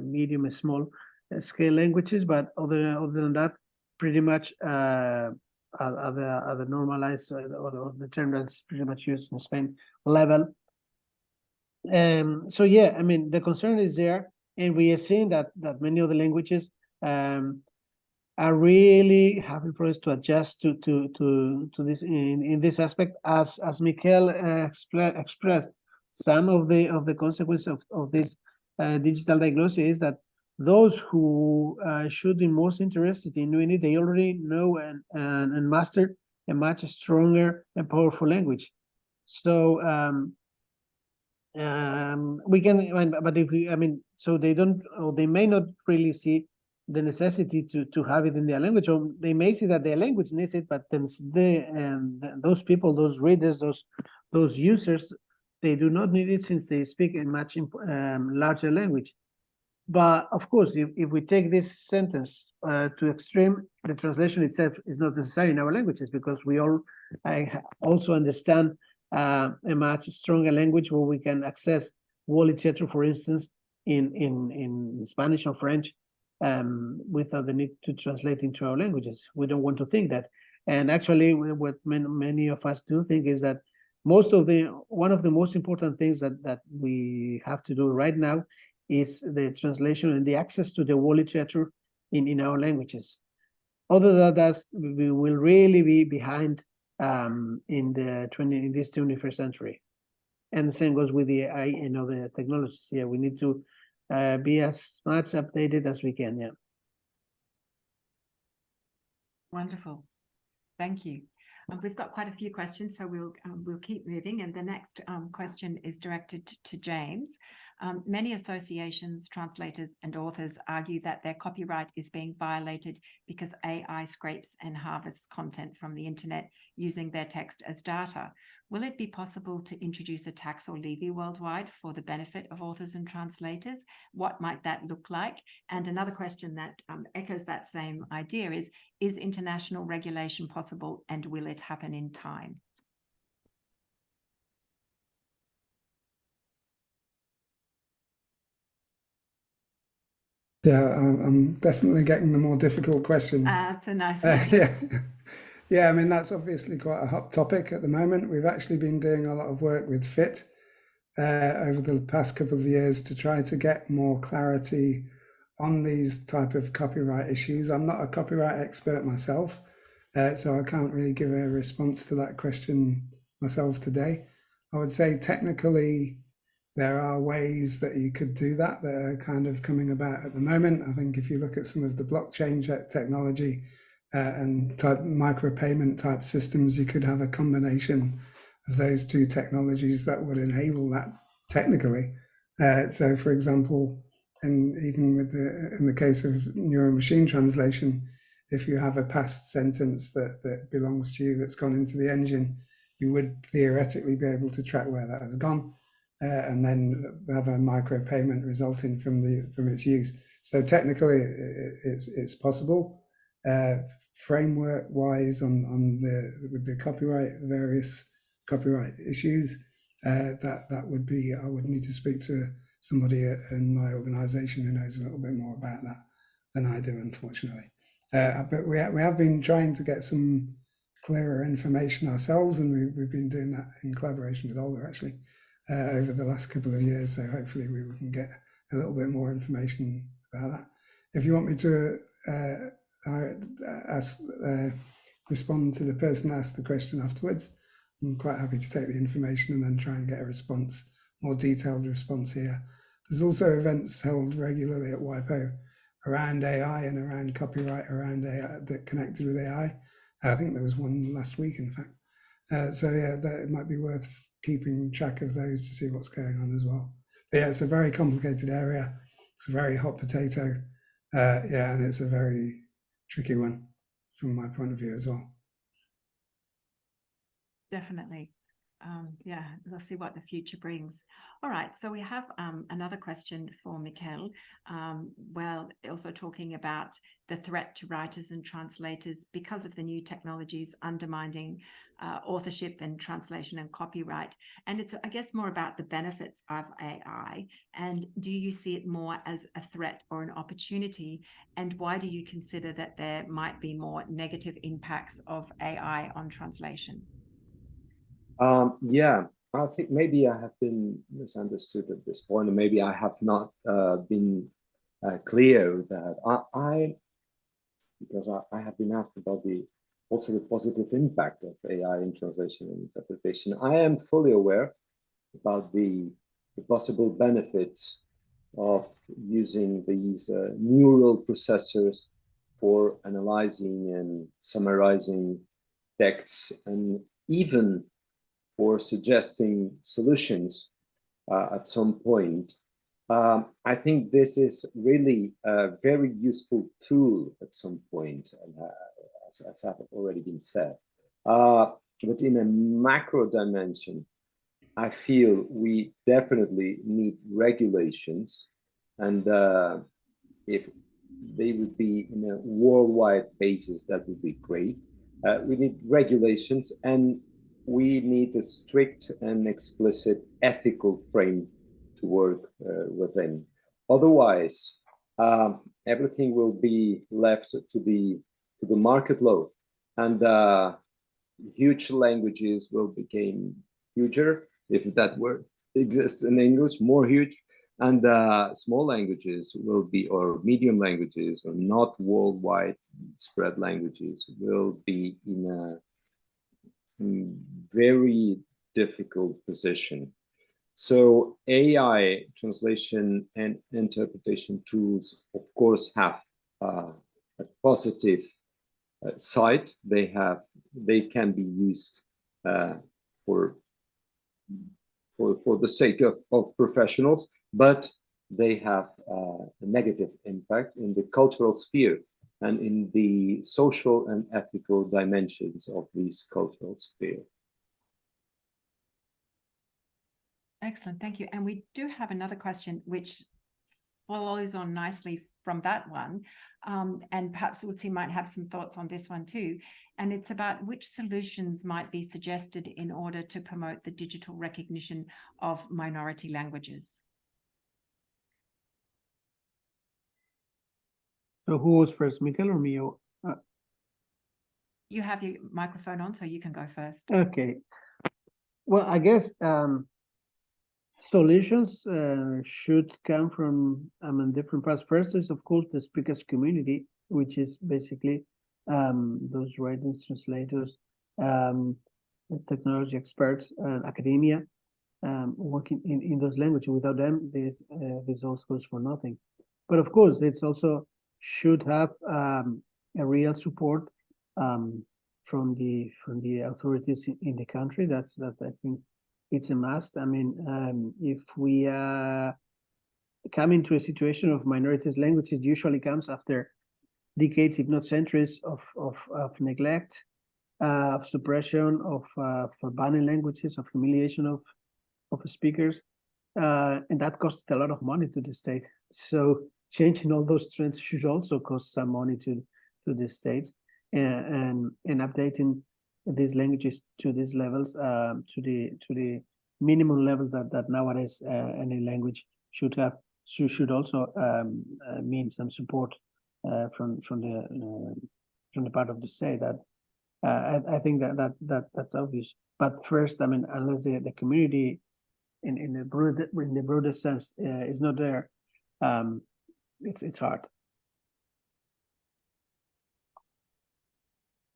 medium and small scale languages. But other than that, pretty much are the normalized or the term that's pretty much used in Spain level. So yeah, I mean, the concern is there, and we are seeing that many of the languages are really having problems to adjust to this in this aspect, as Mikel expressed. Some of the consequences of this digital diagnosis is that those who should be most interested in doing it, they already know and master a much stronger and powerful language. So we can, but if we, I mean, so they don't, or they may not really see the necessity to have it in their language, or they may see that their language needs it, but those people, those readers, those users, they do not need it since they speak a much larger language. But of course, if we take this sentence to extreme, the translation itself is not necessary in our languages, because we all also understand a much stronger language where we can access world literature, for instance, in Spanish or French, without the need to translate into our languages. We don't want to think that. And actually, what many of us do think is that one of the most important things that we have to do right now is the translation and the access to the world literature in our languages. Other than that, we will really be behind in this 21st century. And the same goes with the AI and other technologies. Yeah, we need to be as much updated as we can. Yeah. Wonderful. Thank you. We've got quite a few questions, so we'll keep moving. And the next question is directed to James. Many associations, translators, and authors argue that their copyright is being violated because AI scrapes and harvests content from the internet using their text as data. Will it be possible to introduce a tax or levy worldwide for the benefit of authors and translators? What might that look like? And another question that echoes that same idea is international regulation possible, and will it happen in time? Yeah, I'm definitely getting the more difficult questions. That's a nice one. Yeah, I mean, that's obviously quite a hot topic at the moment. We've actually been doing a lot of work with FIT over the past couple of years to try to get more clarity on these type of copyright issues. I'm not a copyright expert myself, so I can't really give a response to that question myself today. I would say technically, there are ways that you could do that are kind of coming about at the moment. I think if you look at some of the blockchain technology and micropayment type systems, you could have a combination of those two technologies that would enable that technically. So, for example, and even in the case of neural machine translation, if you have a past sentence that belongs to you that's gone into the engine, you would theoretically be able to track where that has gone. And then have a micropayment resulting from its use. So technically, it's possible. Framework-wise, with the various copyright issues, that would be. I would need to speak to somebody in my organisation who knows a little bit more about that than I do, unfortunately. But we have been trying to get some clearer information ourselves, and we've been doing that in collaboration with Olga, actually. Over the last couple of years, so hopefully we can get a little bit more information about that. If you want me to respond to the person that asked the question afterwards, I'm quite happy to take the information and then try and get a response, more detailed response here. There's also events held regularly at WIPO around AI and around copyright around AI that connected with AI. I think there was one last week, in fact. So yeah, it might be worth keeping track of those to see what's going on as well. But yeah, it's a very complicated area. It's a very hot potato. Yeah, and it's a very tricky one from my point of view as well. Definitely. Yeah, we'll see what the future brings. All right, so we have another question for Mikkel. Well, also talking about the threat to writers and translators because of the new technologies undermining authorship and translation and copyright. And it's, I guess, more about the benefits of AI. And do you see it more as a threat or an opportunity? And why do you consider that there might be more negative impacts of AI on translation? Yeah, I think maybe I have been misunderstood at this point, and maybe I have not been clear that because I have been asked about also the positive impact of AI in translation and interpretation. I am fully aware about the possible benefits of using these neural processors for analyzing and summarizing texts, and even for suggesting solutions at some point. I think this is really a very useful tool at some point, as have already been said. But in a macro dimension, I feel we definitely need regulations, and if they would be in a worldwide basis, that would be great. We need regulations, and we need a strict and explicit ethical frame to work within. Otherwise, everything will be left to the market law, and huge languages will become huger, if that word exists in English, more huge, and small languages will be, or medium languages, or not worldwide spread languages, will be in a very difficult position. So AI translation and interpretation tools, of course, have a positive side. They can be used for the sake of professionals, but they have a negative impact in the cultural sphere and in the social and ethical dimensions of this cultural sphere. Excellent, thank you. And we do have another question which follows on nicely from that one. And perhaps Urtzi might have some thoughts on this one too. And it's about which solutions might be suggested in order to promote the digital recognition of minority languages. So who was first, Mikkel or me? You have your microphone on, so you can go first. Okay. Well, I guess solutions should come from different parts. First is, of course, the speakers community, which is basically those writers, translators, technology experts, and academia working in those languages. Without them, this also goes for nothing. But of course, it's also should have a real support from the authorities in the country. That I think it's a must. I mean, if we come into a situation of minorities languages, usually comes after decades, if not centuries, of neglect, of suppression, of for banning languages, of humiliation of speakers, and that costs a lot of money to the state. So changing all those trends should also cost some money to the states, and updating these languages to these levels, to the minimum levels that nowadays any language should have. So should also mean some support from the part of the state. That I think that's obvious. But first, I mean, unless the community in the broader sense is not there, it's hard.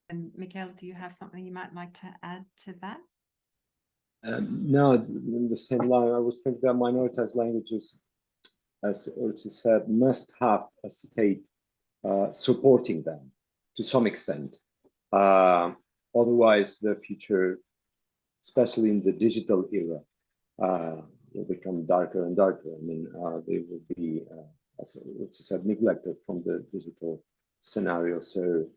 And Mikkel, do you have something you might like to add to that? No, in the same line, I was thinking that minoritized languages, as Urtzi said, must have a state supporting them to some extent. Otherwise, the future, especially in the digital era, will become darker and darker. I mean, they will be, as Urtzi said, neglected from the digital scenario. So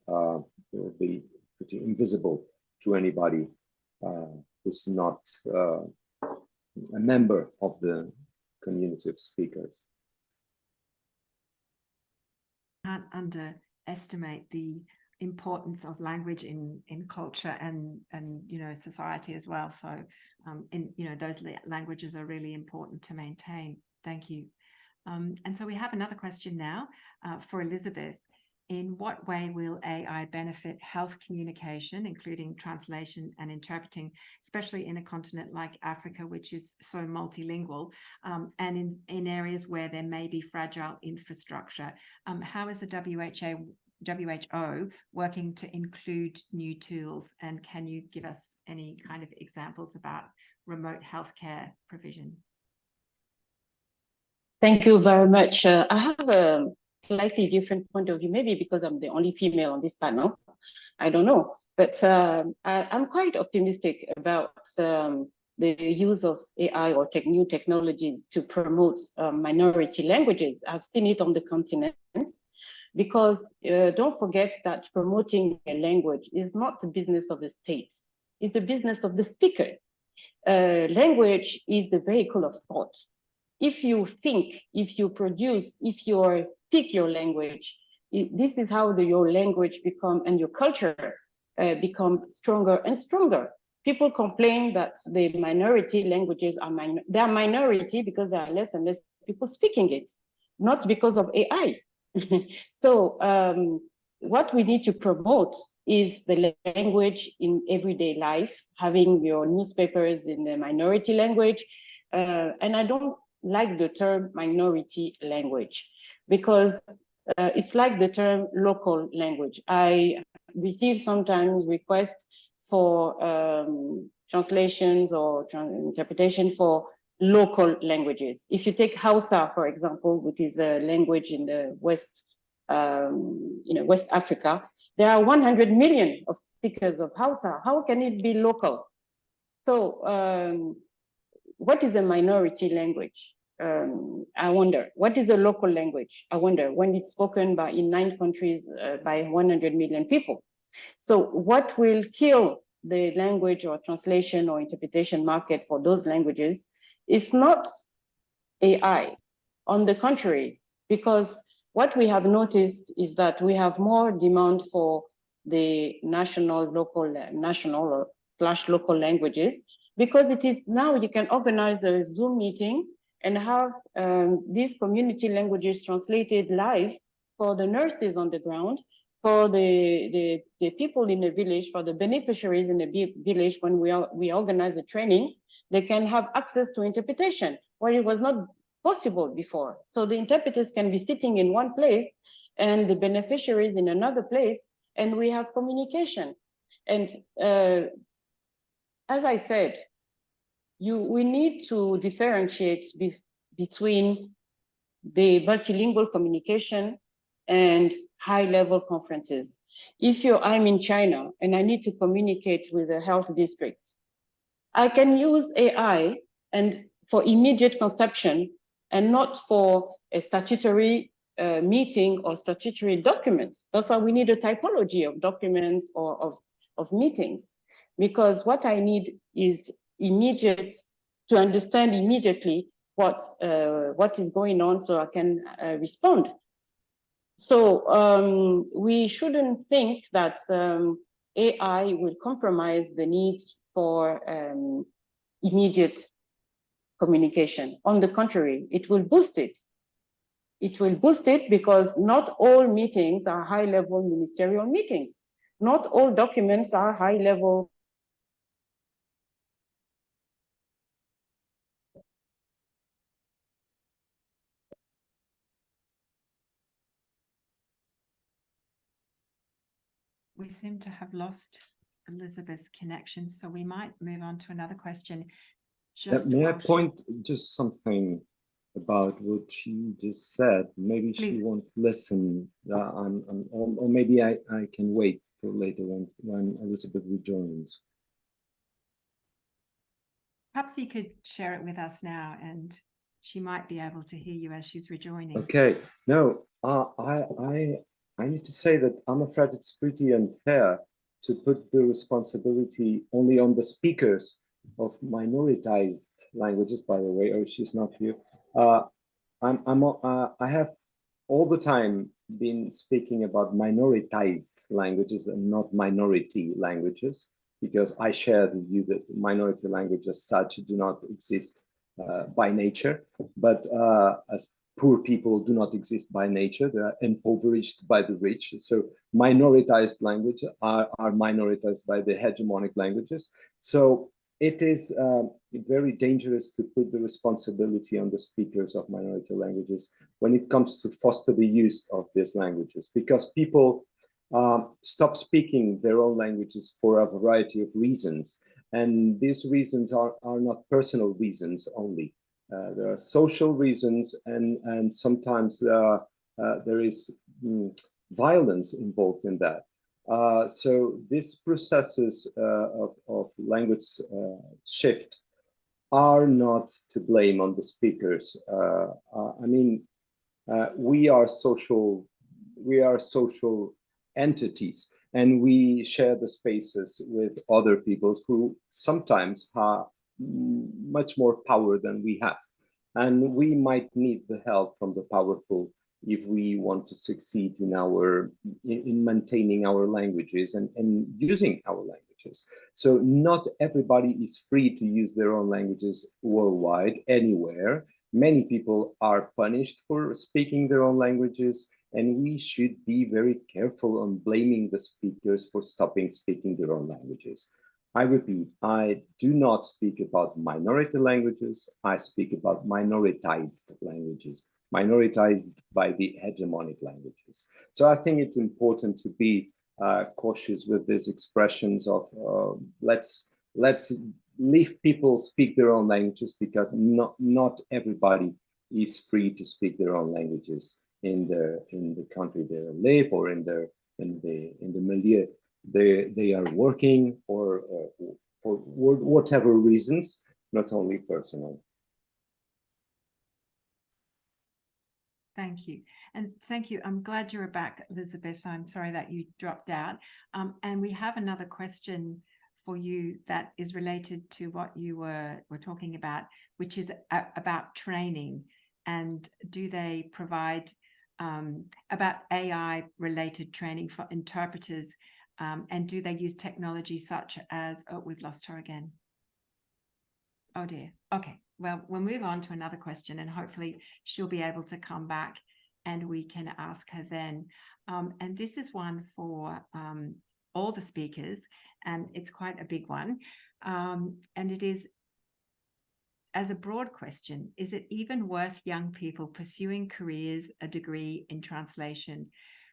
they will be pretty invisible to anybody who's not a member of the community of speakers. Can't underestimate the importance of language in culture and society as well. So those languages are really important to maintain. Thank you. And so we have another question now for Elizabeth. In what way will AI benefit health communication, including translation and interpreting, especially in a continent like Africa, which is so multilingual, and in areas where there may be fragile infrastructure? How is the WHO working to include new tools? And can you give us any kind of examples about remote healthcare provision? Thank you very much. I have a slightly different point of view, maybe because I'm the only female on this panel. I don't know, but I'm quite optimistic about the use of AI or new technologies to promote minority languages. I've seen it on the continent, because don't forget that promoting a language is not the business of the state. It's the business of the speaker. Language is the vehicle of thought. If you think, if you produce, if you speak your language, this is how your language and your culture become stronger and stronger. People complain that the minority languages are minority because there are less and less people speaking it, not because of AI. So what we need to promote is the language in everyday life, having your newspapers in the minority language. And I don't like the term minority language, because it's like the term local language. I receive sometimes requests for translations or interpretation for local languages. If you take Hausa, for example, which is a language in the West Africa, there are 100 million of speakers of Hausa. How can it be local? So what is a minority language? I wonder. What is a local language? I wonder, when it's spoken in 9 countries by 100 million people. So what will kill the language or translation or interpretation market for those languages is not AI. On the contrary, because what we have noticed is that we have more demand for the national or local languages, because it is now you can organize a Zoom meeting and have these community languages translated live for the nurses on the ground, for the people in the village, for the beneficiaries in the village. When we organize a training, they can have access to interpretation, where it was not possible before. So the interpreters can be sitting in one place and the beneficiaries in another place, and we have communication. And as I said, we need to differentiate between the multilingual communication and high-level conferences. If I'm in China and I need to communicate with a health district, I can use AI and for immediate conception, and not for a statutory meeting or statutory documents. That's why we need a typology of documents or of meetings, because what I need is immediate, to understand immediately what is going on, so I can respond. So we shouldn't think that AI will compromise the need for immediate communication. On the contrary, it will boost it. It will boost it, because not all meetings are high-level ministerial meetings. Not all documents are high-level. We seem to have lost Elizabeth's connection, so we might move on to another question. May I point just something about what she just said? Maybe Please. she won't listen, or maybe I can wait for later when Elizabeth rejoins. Perhaps you could share it with us now, and she might be able to hear you as she's rejoining. Okay. No, I need to say that I'm afraid it's pretty unfair to put the responsibility only on the speakers, minoritized languages, by the way. Oh, she's not here. I have all the time been speaking about minoritized languages and not minority languages, because I share the view that minority languages as such do not exist by nature, but as poor people do not exist by nature, they are impoverished by the rich. So minoritized languages are minoritized by the hegemonic languages. So it is very dangerous to put the responsibility on the speakers of minority languages when it comes to foster the use of these languages, because people stop speaking their own languages for a variety of reasons. And these reasons are not personal reasons only. There are social reasons, and sometimes there is violence involved in that. So these processes of language shift are not to blame on the speakers. I mean, we are social entities, and we share the spaces with other peoples who sometimes have much more power than we have. And we might need the help from the powerful if we want to succeed in maintaining our languages and using our languages. So not everybody is free to use their own languages worldwide, anywhere. Many people are punished for speaking their own languages, and we should be very careful on blaming the speakers for stopping speaking their own languages. I repeat, I do not speak about minority languages, I speak about minoritized languages, minoritized by the hegemonic languages. So I think it's important to be cautious with these expressions of let's leave people speak their own languages, because not everybody is free to speak their own languages in the country they live, or in the milieu they are working, or for whatever reasons, not only personal. Thank you. And thank you. I'm glad you're back, Elizabeth. I'm sorry that you dropped out. And we have another question for you that is related to what you were talking about, which is about training. And do they provide about AI related training for interpreters? And do they use technology such as, oh, we've lost her again. Oh dear. Okay. Well, we'll move on to another question, and hopefully she'll be able to come back and we can ask her then. And this is one for all the speakers, and it's quite a big one. And it is, as a broad question, is it even worth young people pursuing careers, a degree in translation?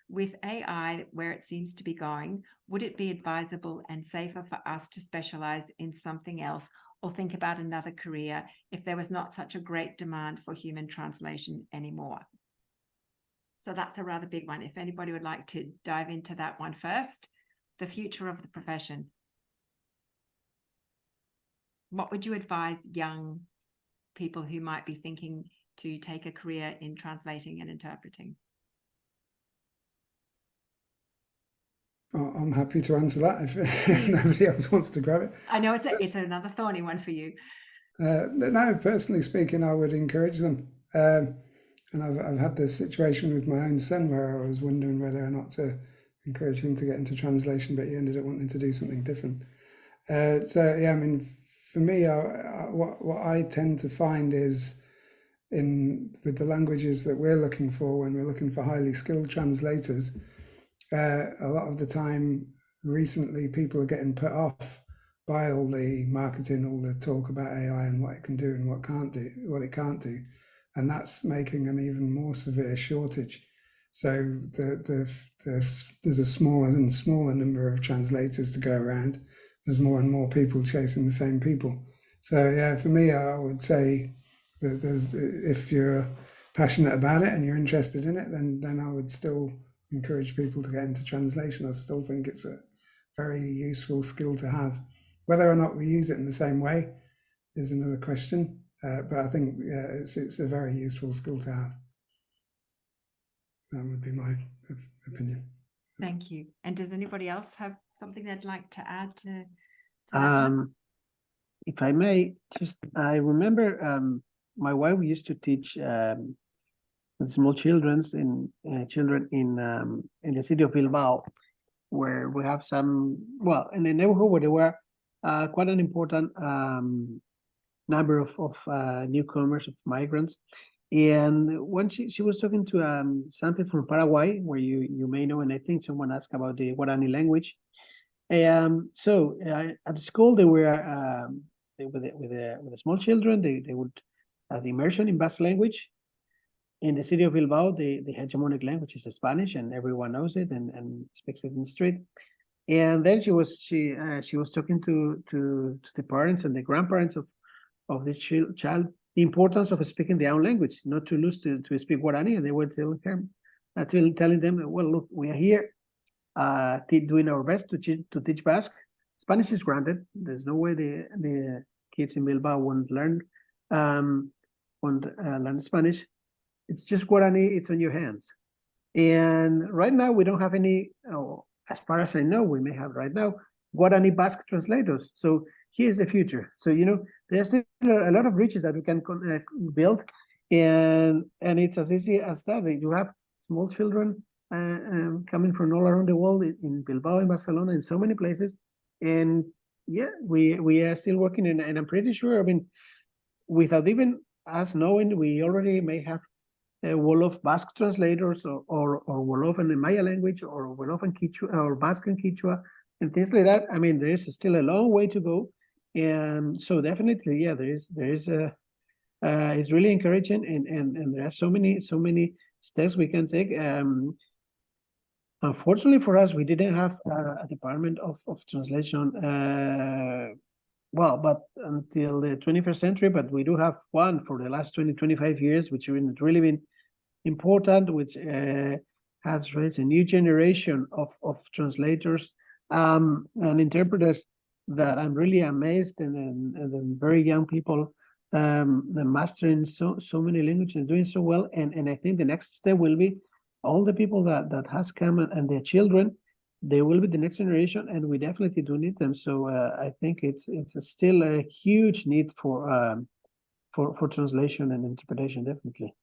With AI where it seems to be going, would it be advisable and safer for us to specialize in something else, or think about another career if there was not such a great demand for human translation anymore? So that's a rather big one. If anybody would like to dive into that one first, the future of the profession. What would you advise young people who might be thinking to take a career in translating and interpreting? I'm happy to answer that if nobody else wants to grab it. I know it's another thorny one for you. No, personally speaking, I would encourage them. And I've had this situation with my own son where I was wondering whether or not to encourage him to get into translation, but he ended up wanting to do something different. So yeah, I mean, for me, what I tend to find is with the languages that we're looking for, when we're looking for highly skilled translators, a lot of the time recently people are getting put off by all the marketing, all the talk about AI and what it can do and what it can't do, and that's making an even more severe shortage. So there's a smaller and smaller number of translators to go around. There's more and more people chasing the same people. So yeah, for me, I would say that if you're passionate about it and you're interested in it, then I would still encourage people to get into translation. I still think it's a very useful skill to have. Whether or not we use it in the same way is another question, but I think it's a very useful skill to have. That would be my opinion. Thank you. And does anybody else have something they'd like to add to that? if I may, I remember my wife used to teach small children in the city of Bilbao, where we have some, well, in a neighborhood where there were quite an important number of newcomers, of migrants. And when she was talking to something from Paraguay, where you may know, and I think someone asked about the Guarani language. So at the school, they were with the small children, they would have the immersion in Basque language. In the city of Bilbao, the hegemonic language is Spanish, and everyone knows it and speaks it in the street. And then she was talking to the parents and the grandparents of this child, the importance of speaking their own language, not to lose to speak Guarani. And they were telling them, well, look, we are here doing our best to teach Basque. Spanish is granted. There's no way the kids in Bilbao won't learn Spanish. It's just Guarani. It's on your hands. And right now we don't have any. As far as I know, we may have right now Guarani Basque translators. So here's the future. So there's still a lot of bridges that we can build, and it's as easy as that. You have small children coming from all around the world, in Bilbao, in Barcelona, in so many places, and yeah, we are still working, and I'm pretty sure. I mean, without even us knowing, we already may have Wolof Basque translators, or Wolof in the Maya language, or Wolof and Quechua, or Basque and Quechua, and things like that. I mean, there is still a long way to go, and so definitely, yeah, there is it's really encouraging, and there are so many steps we can take. Unfortunately for us, we didn't have a department of translation. Well, but until the 21st century, but we do have one for the last 25 years, which has really been important, which has raised a new generation of translators and interpreters that I'm really amazed, and very young people mastering so many languages and doing so well. And I think the next step will be all the people that has come and their children. They will be the next generation, and we definitely do need them. So I think it's still a huge need for translation and interpretation, definitely.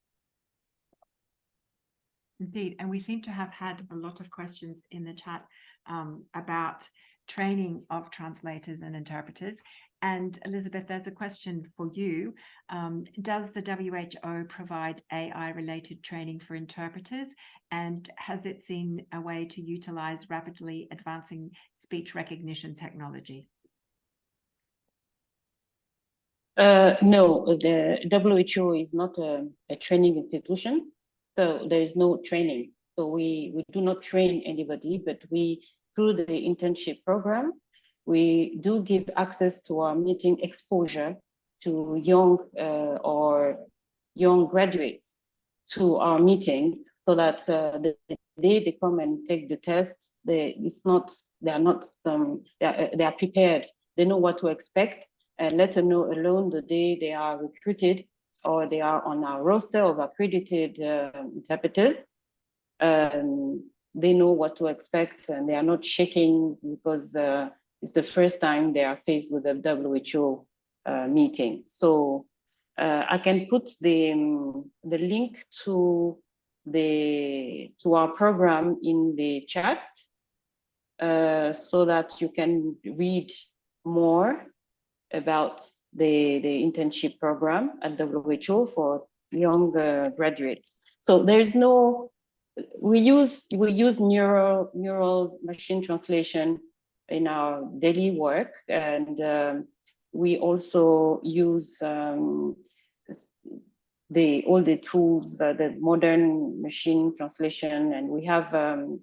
Indeed, and we seem to have had a lot of questions in the chat about training of translators and interpreters. And Elizabeth, there's a question for you. Does the WHO provide AI-related training for interpreters? And has it seen a way to utilize rapidly advancing speech recognition technology? No, the WHO is not a training institution, so there is no training. So we do not train anybody, but through the internship program, we do give access to our meeting exposure to young graduates to our meetings, so that the day they come and take the test, they are prepared. They know what to expect, and let alone the day they are recruited or they are on our roster of accredited interpreters. They know what to expect, and they are not shaking because it's the first time they are faced with a WHO meeting. So I can put the link to our program in the chat so that you can read more about the internship program at WHO for young graduates. So there is no, we use neural machine translation in our daily work, and we also use all the tools, the modern machine translation, and we have a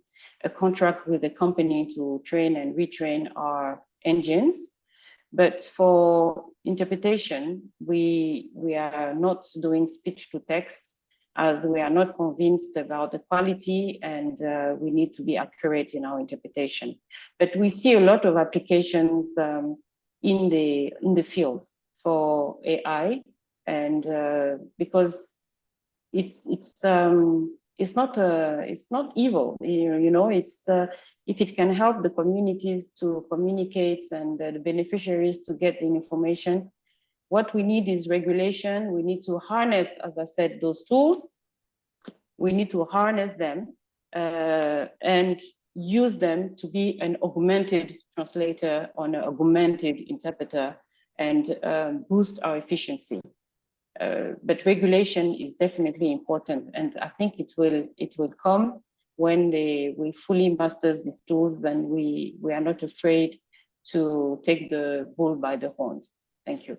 contract with the company to train and retrain our engines. But for interpretation, we are not doing speech to text, as we are not convinced about the quality, and we need to be accurate in our interpretation. But we see a lot of applications in the field for AI, and because it's not evil, it's if it can help the communities to communicate and the beneficiaries to get the information, what we need is regulation. We need to harness, as I said, those tools. We need to harness them and use them to be an augmented translator or an augmented interpreter and boost our efficiency. But regulation is definitely important, and I think it will come when we fully master these tools. Then we are not afraid to take the bull by the horns. Thank you.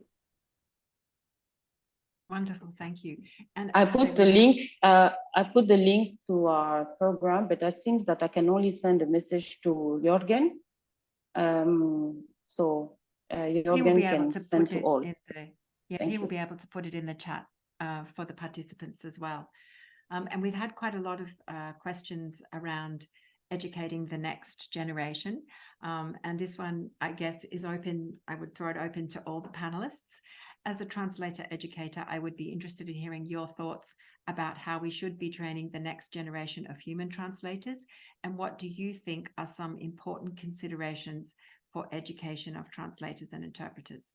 Wonderful, thank you. And I put the link. I put the link to our program, but it seems that I can only send a message to Jorgen. So Jorgen can send to all. He will be able to put it in the chat for the participants as well. And we've had quite a lot of questions around educating the next generation. And this one, I guess, is open. I would throw it open to all the panelists. As a translator educator, I would be interested in hearing your thoughts about how we should be training the next generation of human translators, and what do you think are some important considerations for education of translators and interpreters?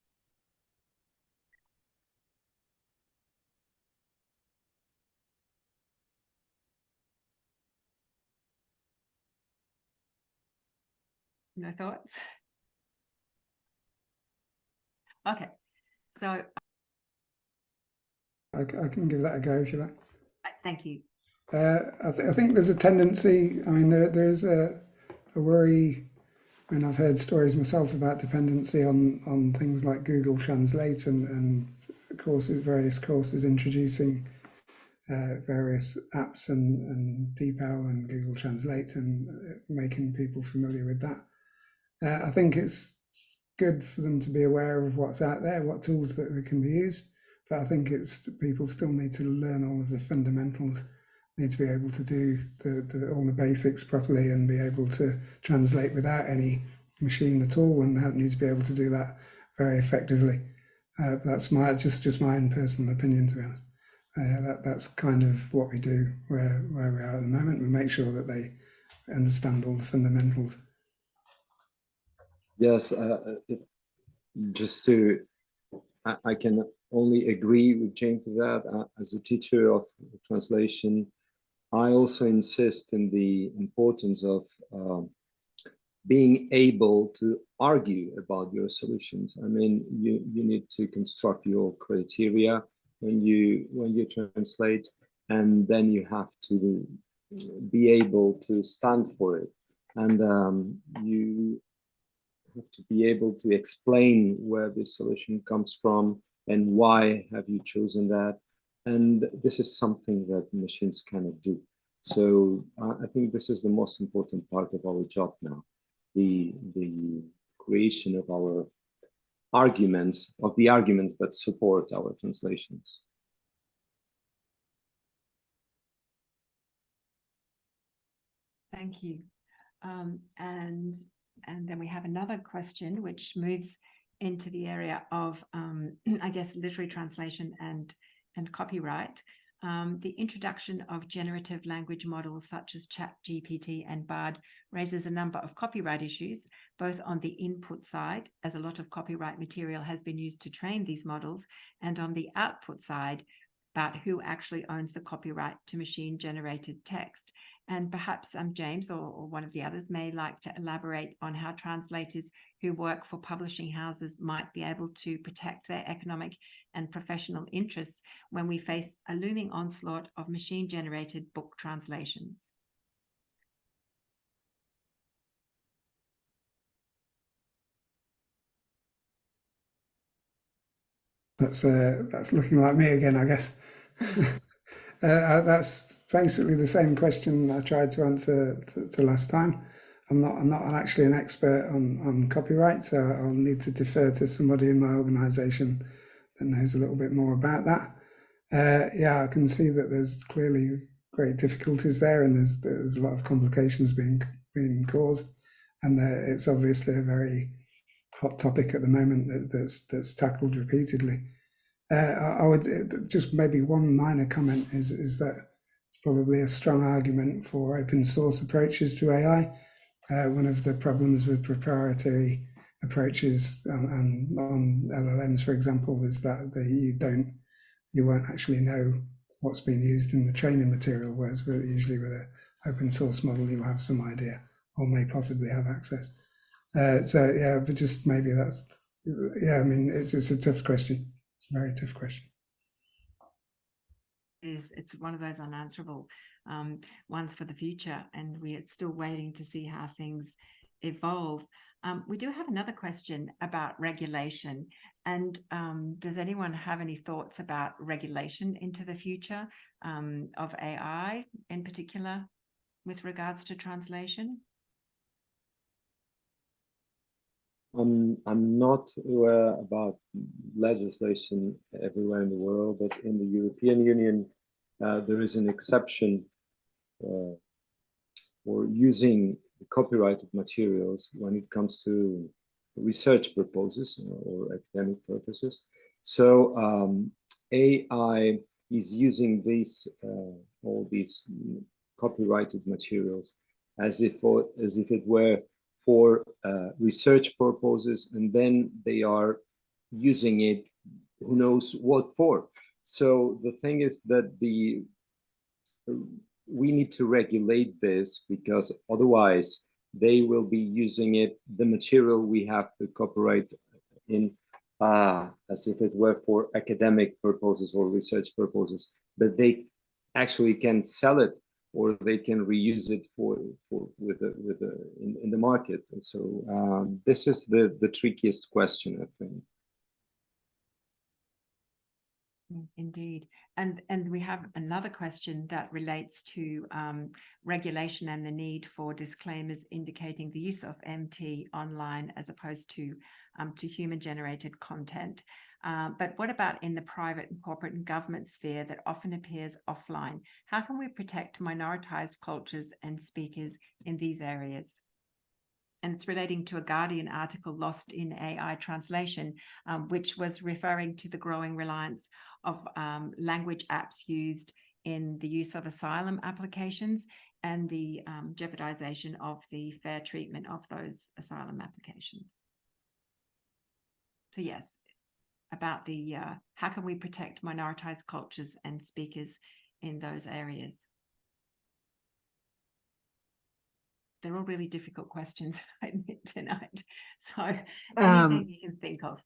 No thoughts? Okay, so I can give that a go if you like. Thank you. I think there's a tendency. I mean, there's a worry, and I've heard stories myself about dependency on things like Google Translate and various courses introducing various apps and DeepL and Google Translate and making people familiar with that. I think it's good for them to be aware of what's out there, what tools that can be used. But I think people still need to learn all of the fundamentals, need to be able to do all the basics properly and be able to translate without any machine at all, and need to be able to do that very effectively. That's just my own personal opinion, to be honest. That's kind of what we do where we are at the moment. We make sure that they understand all the fundamentals. Yes, I can only agree with Jane to that. As a teacher of translation, I also insist in the importance of being able to argue about your solutions. I mean, you need to construct your criteria when you translate, and then you have to be able to stand for it, and you have to be able to explain where the solution comes from and why have you chosen that. And this is something that machines cannot do. So I think this is the most important part of our job now, the creation of our arguments, of the arguments that support our translations. Thank you. And then we have another question which moves into the area of, I guess, literary translation and copyright. The introduction of generative language models such as ChatGPT and Bard raises a number of copyright issues, both on the input side, as a lot of copyright material has been used to train these models, and on the output side, about who actually owns the copyright to machine-generated text. And perhaps James or one of the others may like to elaborate on how translators who work for publishing houses might be able to protect their economic and professional interests when we face a looming onslaught of machine-generated book translations. That's looking like me again, I guess. That's basically the same question I tried to answer to last time. I'm not actually an expert on copyright, so I'll need to defer to somebody in my organisation that knows a little bit more about that. Yeah, I can see that there's clearly great difficulties there, and there's a lot of complications being caused, and it's obviously a very hot topic at the moment that's tackled repeatedly. I would just maybe one minor comment is that it's probably a strong argument for open source approaches to AI. one of the problems with proprietary approaches on LLMs, for example, is that you won't actually know what's been used in the training material, whereas usually with an open source model, you'll have some idea or may possibly have access. So yeah, but just maybe that's, yeah, I mean, it's a tough question. It's a very tough question. It's one of those unanswerable ones for the future, and we're still waiting to see how things evolve. We do have another question about regulation, and does anyone have any thoughts about regulation into the future of AI in particular with regards to translation? I'm not aware about legislation everywhere in the world, but in the European Union, there is an exception for using copyrighted materials when it comes to research purposes or academic purposes. So AI is using these all these copyrighted materials as if it were for research purposes, and then they are using it who knows what for. So the thing is that we need to regulate this, because otherwise they will be using it, the material we have the copyright in, as if it were for academic purposes or research purposes, but they actually can sell it or they can reuse it in the market. And so this is the trickiest question, I think. Indeed. And we have another question that relates to regulation and the need for disclaimers indicating the use of MT online as opposed to human-generated content. But what about in the private and corporate and government sphere that often appears offline? How can we protect minoritized cultures and speakers in these areas? And it's relating to a Guardian article, Lost in AI Translation, which was referring to the growing reliance of language apps used in the use of asylum applications and the jeopardization of the fair treatment of those asylum applications. So yes, about the how can we protect minoritized cultures and speakers in those areas? They're all really difficult questions, I admit, tonight. So anything you can think of.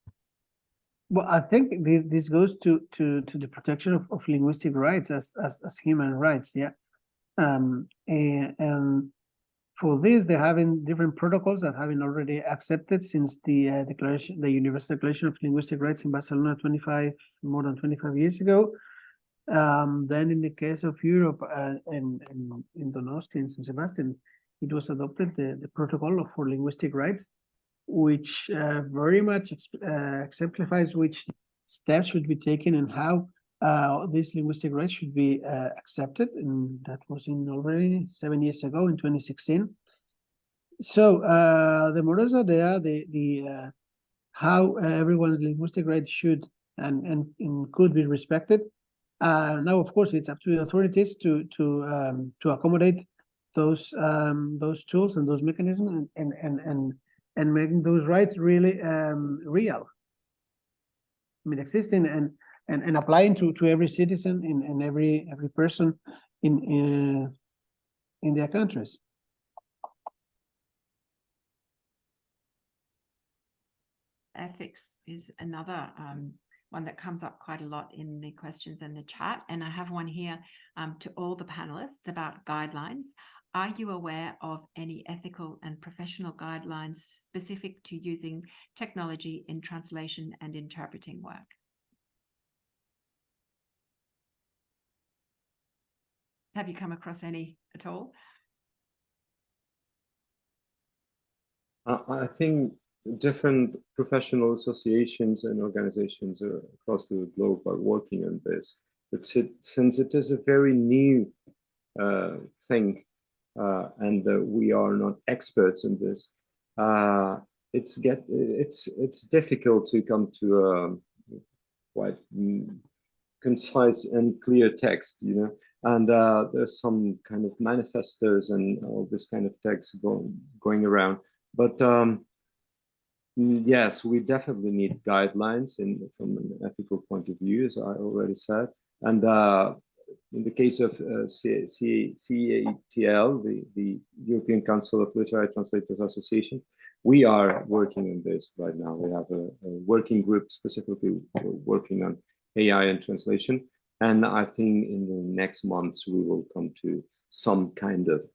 Well, I think this goes to the protection of linguistic rights as human rights, yeah. And for this, they're having different protocols that have been already accepted since the declaration, the Universal Declaration of Linguistic Rights in Barcelona more than 25 years ago. Then in the case of Europe and in Donosti and San Sebastian, it was adopted the protocol for linguistic rights, which very much exemplifies which steps should be taken and how these linguistic rights should be accepted. And that was already 7 years ago in 2016. So the models are there, the how everyone's linguistic rights should and could be respected. Now, of course, it's up to the authorities to accommodate those tools and those mechanisms and making those rights really real. I mean, existing and applying to every citizen and every person in their countries. Ethics is another one that comes up quite a lot in the questions and the chat. And I have one here to all the panelists about guidelines. Are you aware of any ethical and professional guidelines specific to using technology in translation and interpreting work? Have you come across any at all? I think different professional associations and organizations across the globe are working on this. But since it is a very new thing, and we are not experts in this, it's difficult to come to a quite concise and clear text, you know. And there's some kind of manifestos and all this kind of text going around. But yes, we definitely need guidelines from an ethical point of view, as I already said. And in the case of CATL, the European Council of Literary Translators Association, we are working on this right now. We have a working group specifically working on AI and translation. And I think in the next months, we will come to some kind of,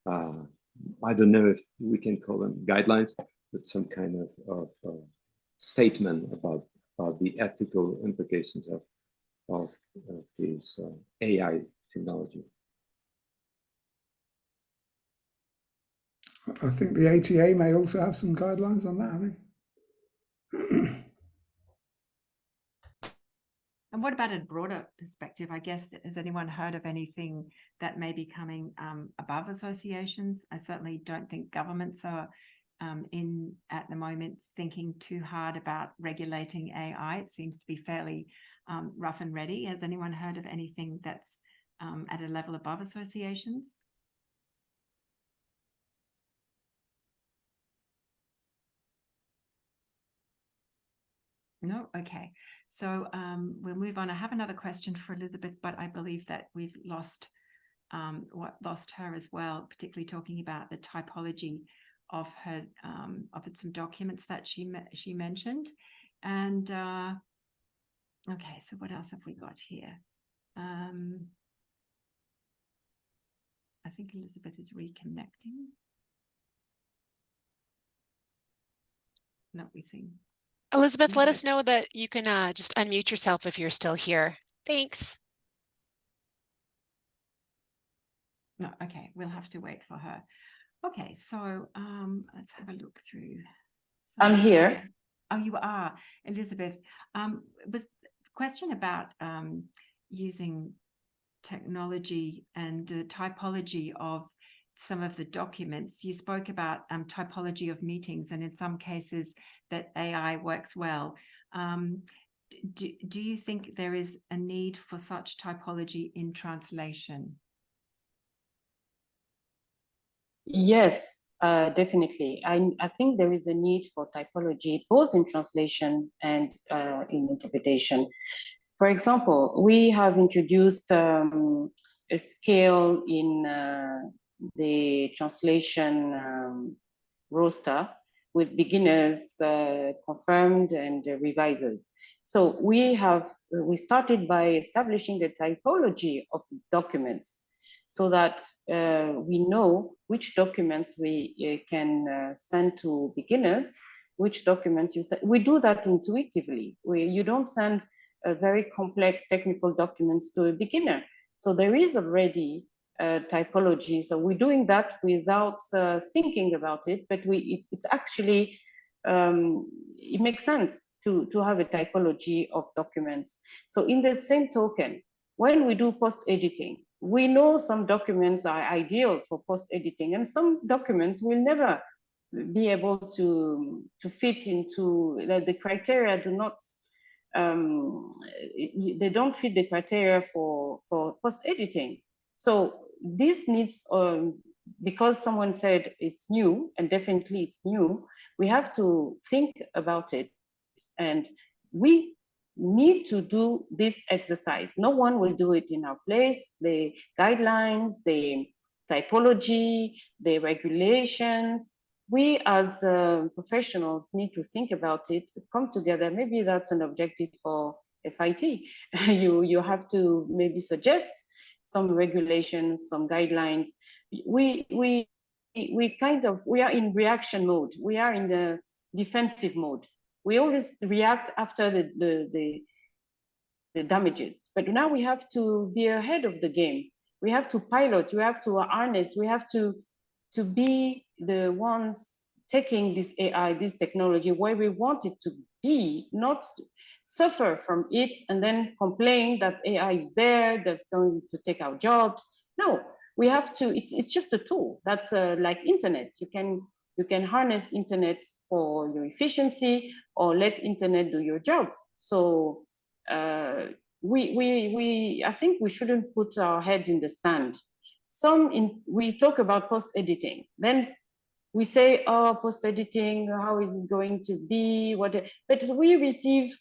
I don't know if we can call them guidelines, but some kind of statement about the ethical implications of this AI technology. I think the ATA may also have some guidelines on that, I think. And what about a broader perspective? I guess, has anyone heard of anything that may be coming above associations? I certainly don't think governments are at the moment thinking too hard about regulating AI. It seems to be fairly rough and ready. Has anyone heard of anything that's at a level above associations? No? Okay. So we'll move on. I have another question for Elizabeth, but I believe that we've lost her as well, particularly talking about the typology of her of some documents that she mentioned. And okay, so what else have we got here? I think Elizabeth is reconnecting. No, we see. Elizabeth, let us know that you can just unmute yourself if you're still here. Thanks. No, okay, we'll have to wait for her. Okay, so let's have a look through. So, I'm here. Oh, you are, Elizabeth. Was a question about using technology and typology of some of the documents. You spoke about typology of meetings, and in some cases that AI works well. Do you think there is a need for such typology in translation? Yes, definitely. I think there is a need for typology, both in translation and in interpretation. For example, we have introduced a scale in the translation roster with beginners, confirmed, and revisers. So we started by establishing a typology of documents so that we know which documents we can send to beginners, which documents you send. We do that intuitively. You don't send very complex technical documents to a beginner. So there is already typology. So we're doing that without thinking about it, but it's actually, it makes sense to have a typology of documents. So in the same token, when we do post-editing, we know some documents are ideal for post-editing, and some documents will never be able to fit into the criteria. Do not they don't fit the criteria for post-editing. So this needs, because someone said it's new, and definitely it's new, we have to think about it, and we need to do this exercise. No one will do it in our place. The guidelines, the typology, the regulations, we as professionals need to think about it, come together. Maybe that's an objective for FIT. you have to maybe suggest some regulations, some guidelines. We are in reaction mode. We are in the defensive mode. We always react after the damages, but now we have to be ahead of the game. We have to pilot, we have to harness, we have to be the ones taking this AI, this technology, where we want it to be, not suffer from it and then complain that AI is there, that's going to take our jobs. No, we have to, it's just a tool. That's like internet. You can harness internet for your efficiency or let internet do your job. So I think we shouldn't put our heads in the sand. We talk about post-editing, then we say, oh, post-editing, how is it going to be? But we receive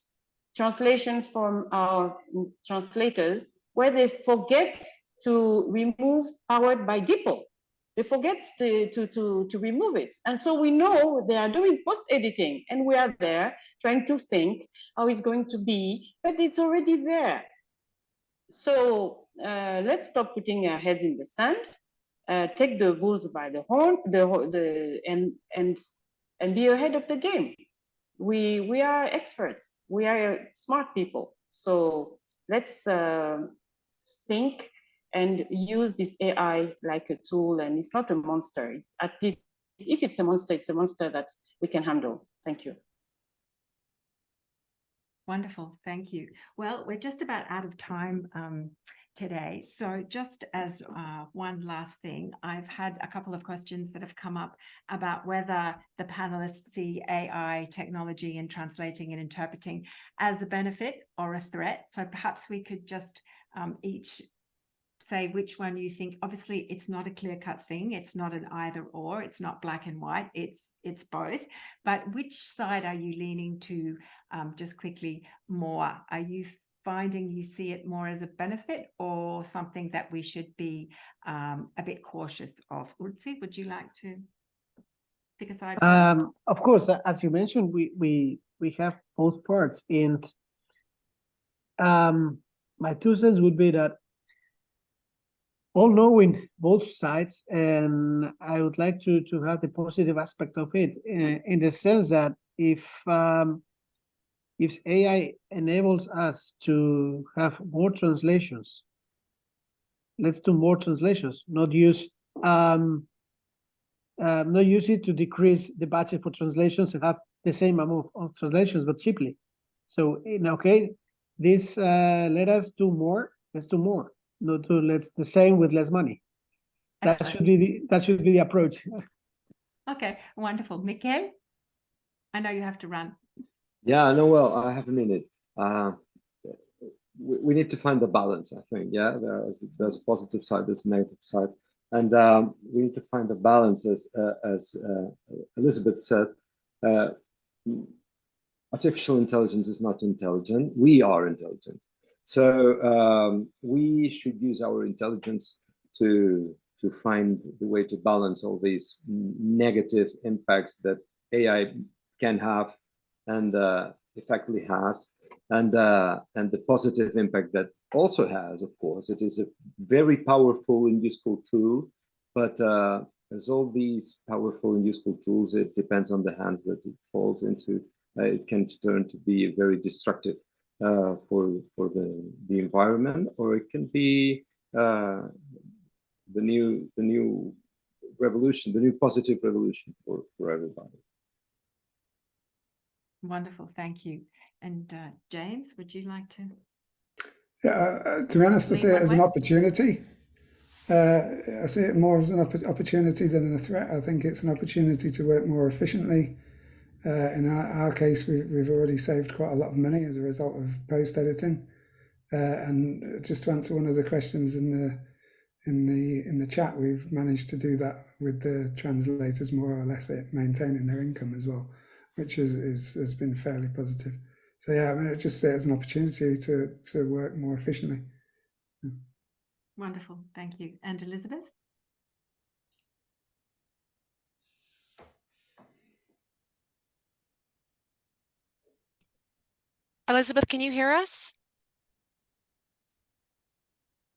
translations from our translators where they forget to remove powered by DeepL. They forget to remove it. And so we know they are doing post-editing, and we are there trying to think how it's going to be, but it's already there. So let's stop putting our heads in the sand, take the bulls by the horn, and be ahead of the game. We are experts. We are smart people. So let's think and use this AI like a tool. And it's not a monster. It's at least if it's a monster that we can handle. Thank you. Wonderful, thank you. Well, we're just about out of time today. So just as one last thing, I've had a couple of questions that have come up about whether the panelists see AI technology in translating and interpreting as a benefit or a threat. So perhaps we could just each say which one you think. Obviously, it's not a clear-cut thing. It's not an either or. It's not black and white. It's both. But which side are you leaning to just quickly more? Are you finding you see it more as a benefit or something that we should be a bit cautious of? Urtzi, would you like to pick a side? Of course, as you mentioned, we have both parts, and my 2 cents would be that all knowing both sides, and I would like to have the positive aspect of it in the sense that if AI enables us to have more translations, let's do more translations, not use it to decrease the budget for translations and have the same amount of translations but cheaply. So okay, this let us do more. Let's do more. Not do let's the same with less money. That should be the approach. Okay, wonderful. Mikel, I know you have to run. Yeah, no, well, I have a minute. We need to find the balance, I think. Yeah, there's a positive side, there's a negative side, and we need to find the balance, as Elizabeth said. Artificial intelligence is not intelligent. We are intelligent. So we should use our intelligence to find the way to balance all these negative impacts that AI can have and effectively has, and the positive impact that also has. Of course, it is a very powerful and useful tool, but as all these powerful and useful tools, it depends on the hands that it falls into. It can turn to be very destructive for the environment, or it can be the new revolution, the new positive revolution for everybody. Wonderful, thank you. And James, would you like to? Yeah, to be honest, I see it as an opportunity. I see it more as an opportunity than a threat. I think it's an opportunity to work more efficiently. In our case, we've already saved quite a lot of money as a result of post-editing. And just to answer one of the questions in the chat, we've managed to do that with the translators more or less maintaining their income as well, which has been fairly positive. So yeah, I mean, I just see it as an opportunity to work more efficiently. Wonderful, thank you. And Elizabeth? Elizabeth, can you hear us?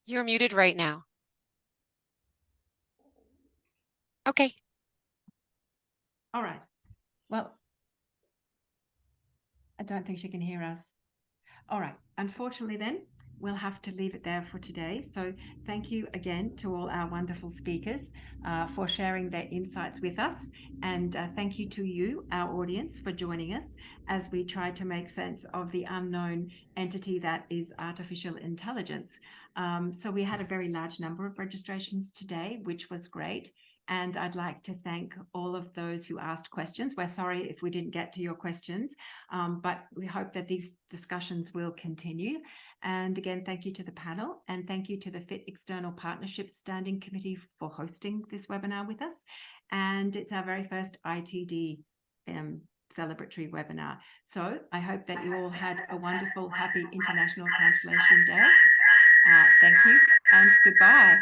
You're muted right now. Okay. All right. Well, I don't think she can hear us. All right. Unfortunately, then, we'll have to leave it there for today. So thank you again to all our wonderful speakers for sharing their insights with us. And thank you to you, our audience, for joining us as we try to make sense of the unknown entity that is artificial intelligence. So we had a very large number of registrations today, which was great. And I'd like to thank all of those who asked questions. We're sorry if we didn't get to your questions, but we hope that these discussions will continue. And again, thank you to the panel, and thank you to the FIT External Partnerships Standing Committee for hosting this webinar with us. And it's our very first ITD celebratory webinar. So I hope that you all had a wonderful, happy International Translation Day. Thank you and goodbye.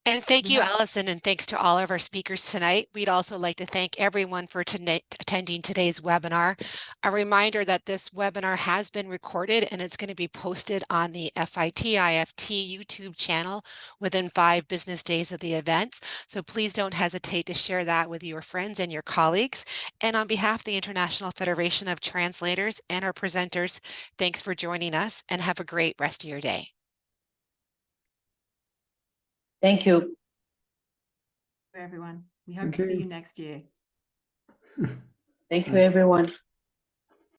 And thank We you, have- Allison, and thanks to all of our speakers tonight. We'd also like to thank everyone for attending today's webinar. A reminder that this webinar has been recorded and it's going to be posted on the FIT-IFT YouTube channel within 5 business days of the event. So please don't hesitate to share that with your friends and your colleagues. And on behalf of the International Federation of Translators and our presenters, thanks for joining us and have a great rest of your day. Thank you. everyone. We hope Thank to see you. you next year. Thank you, everyone.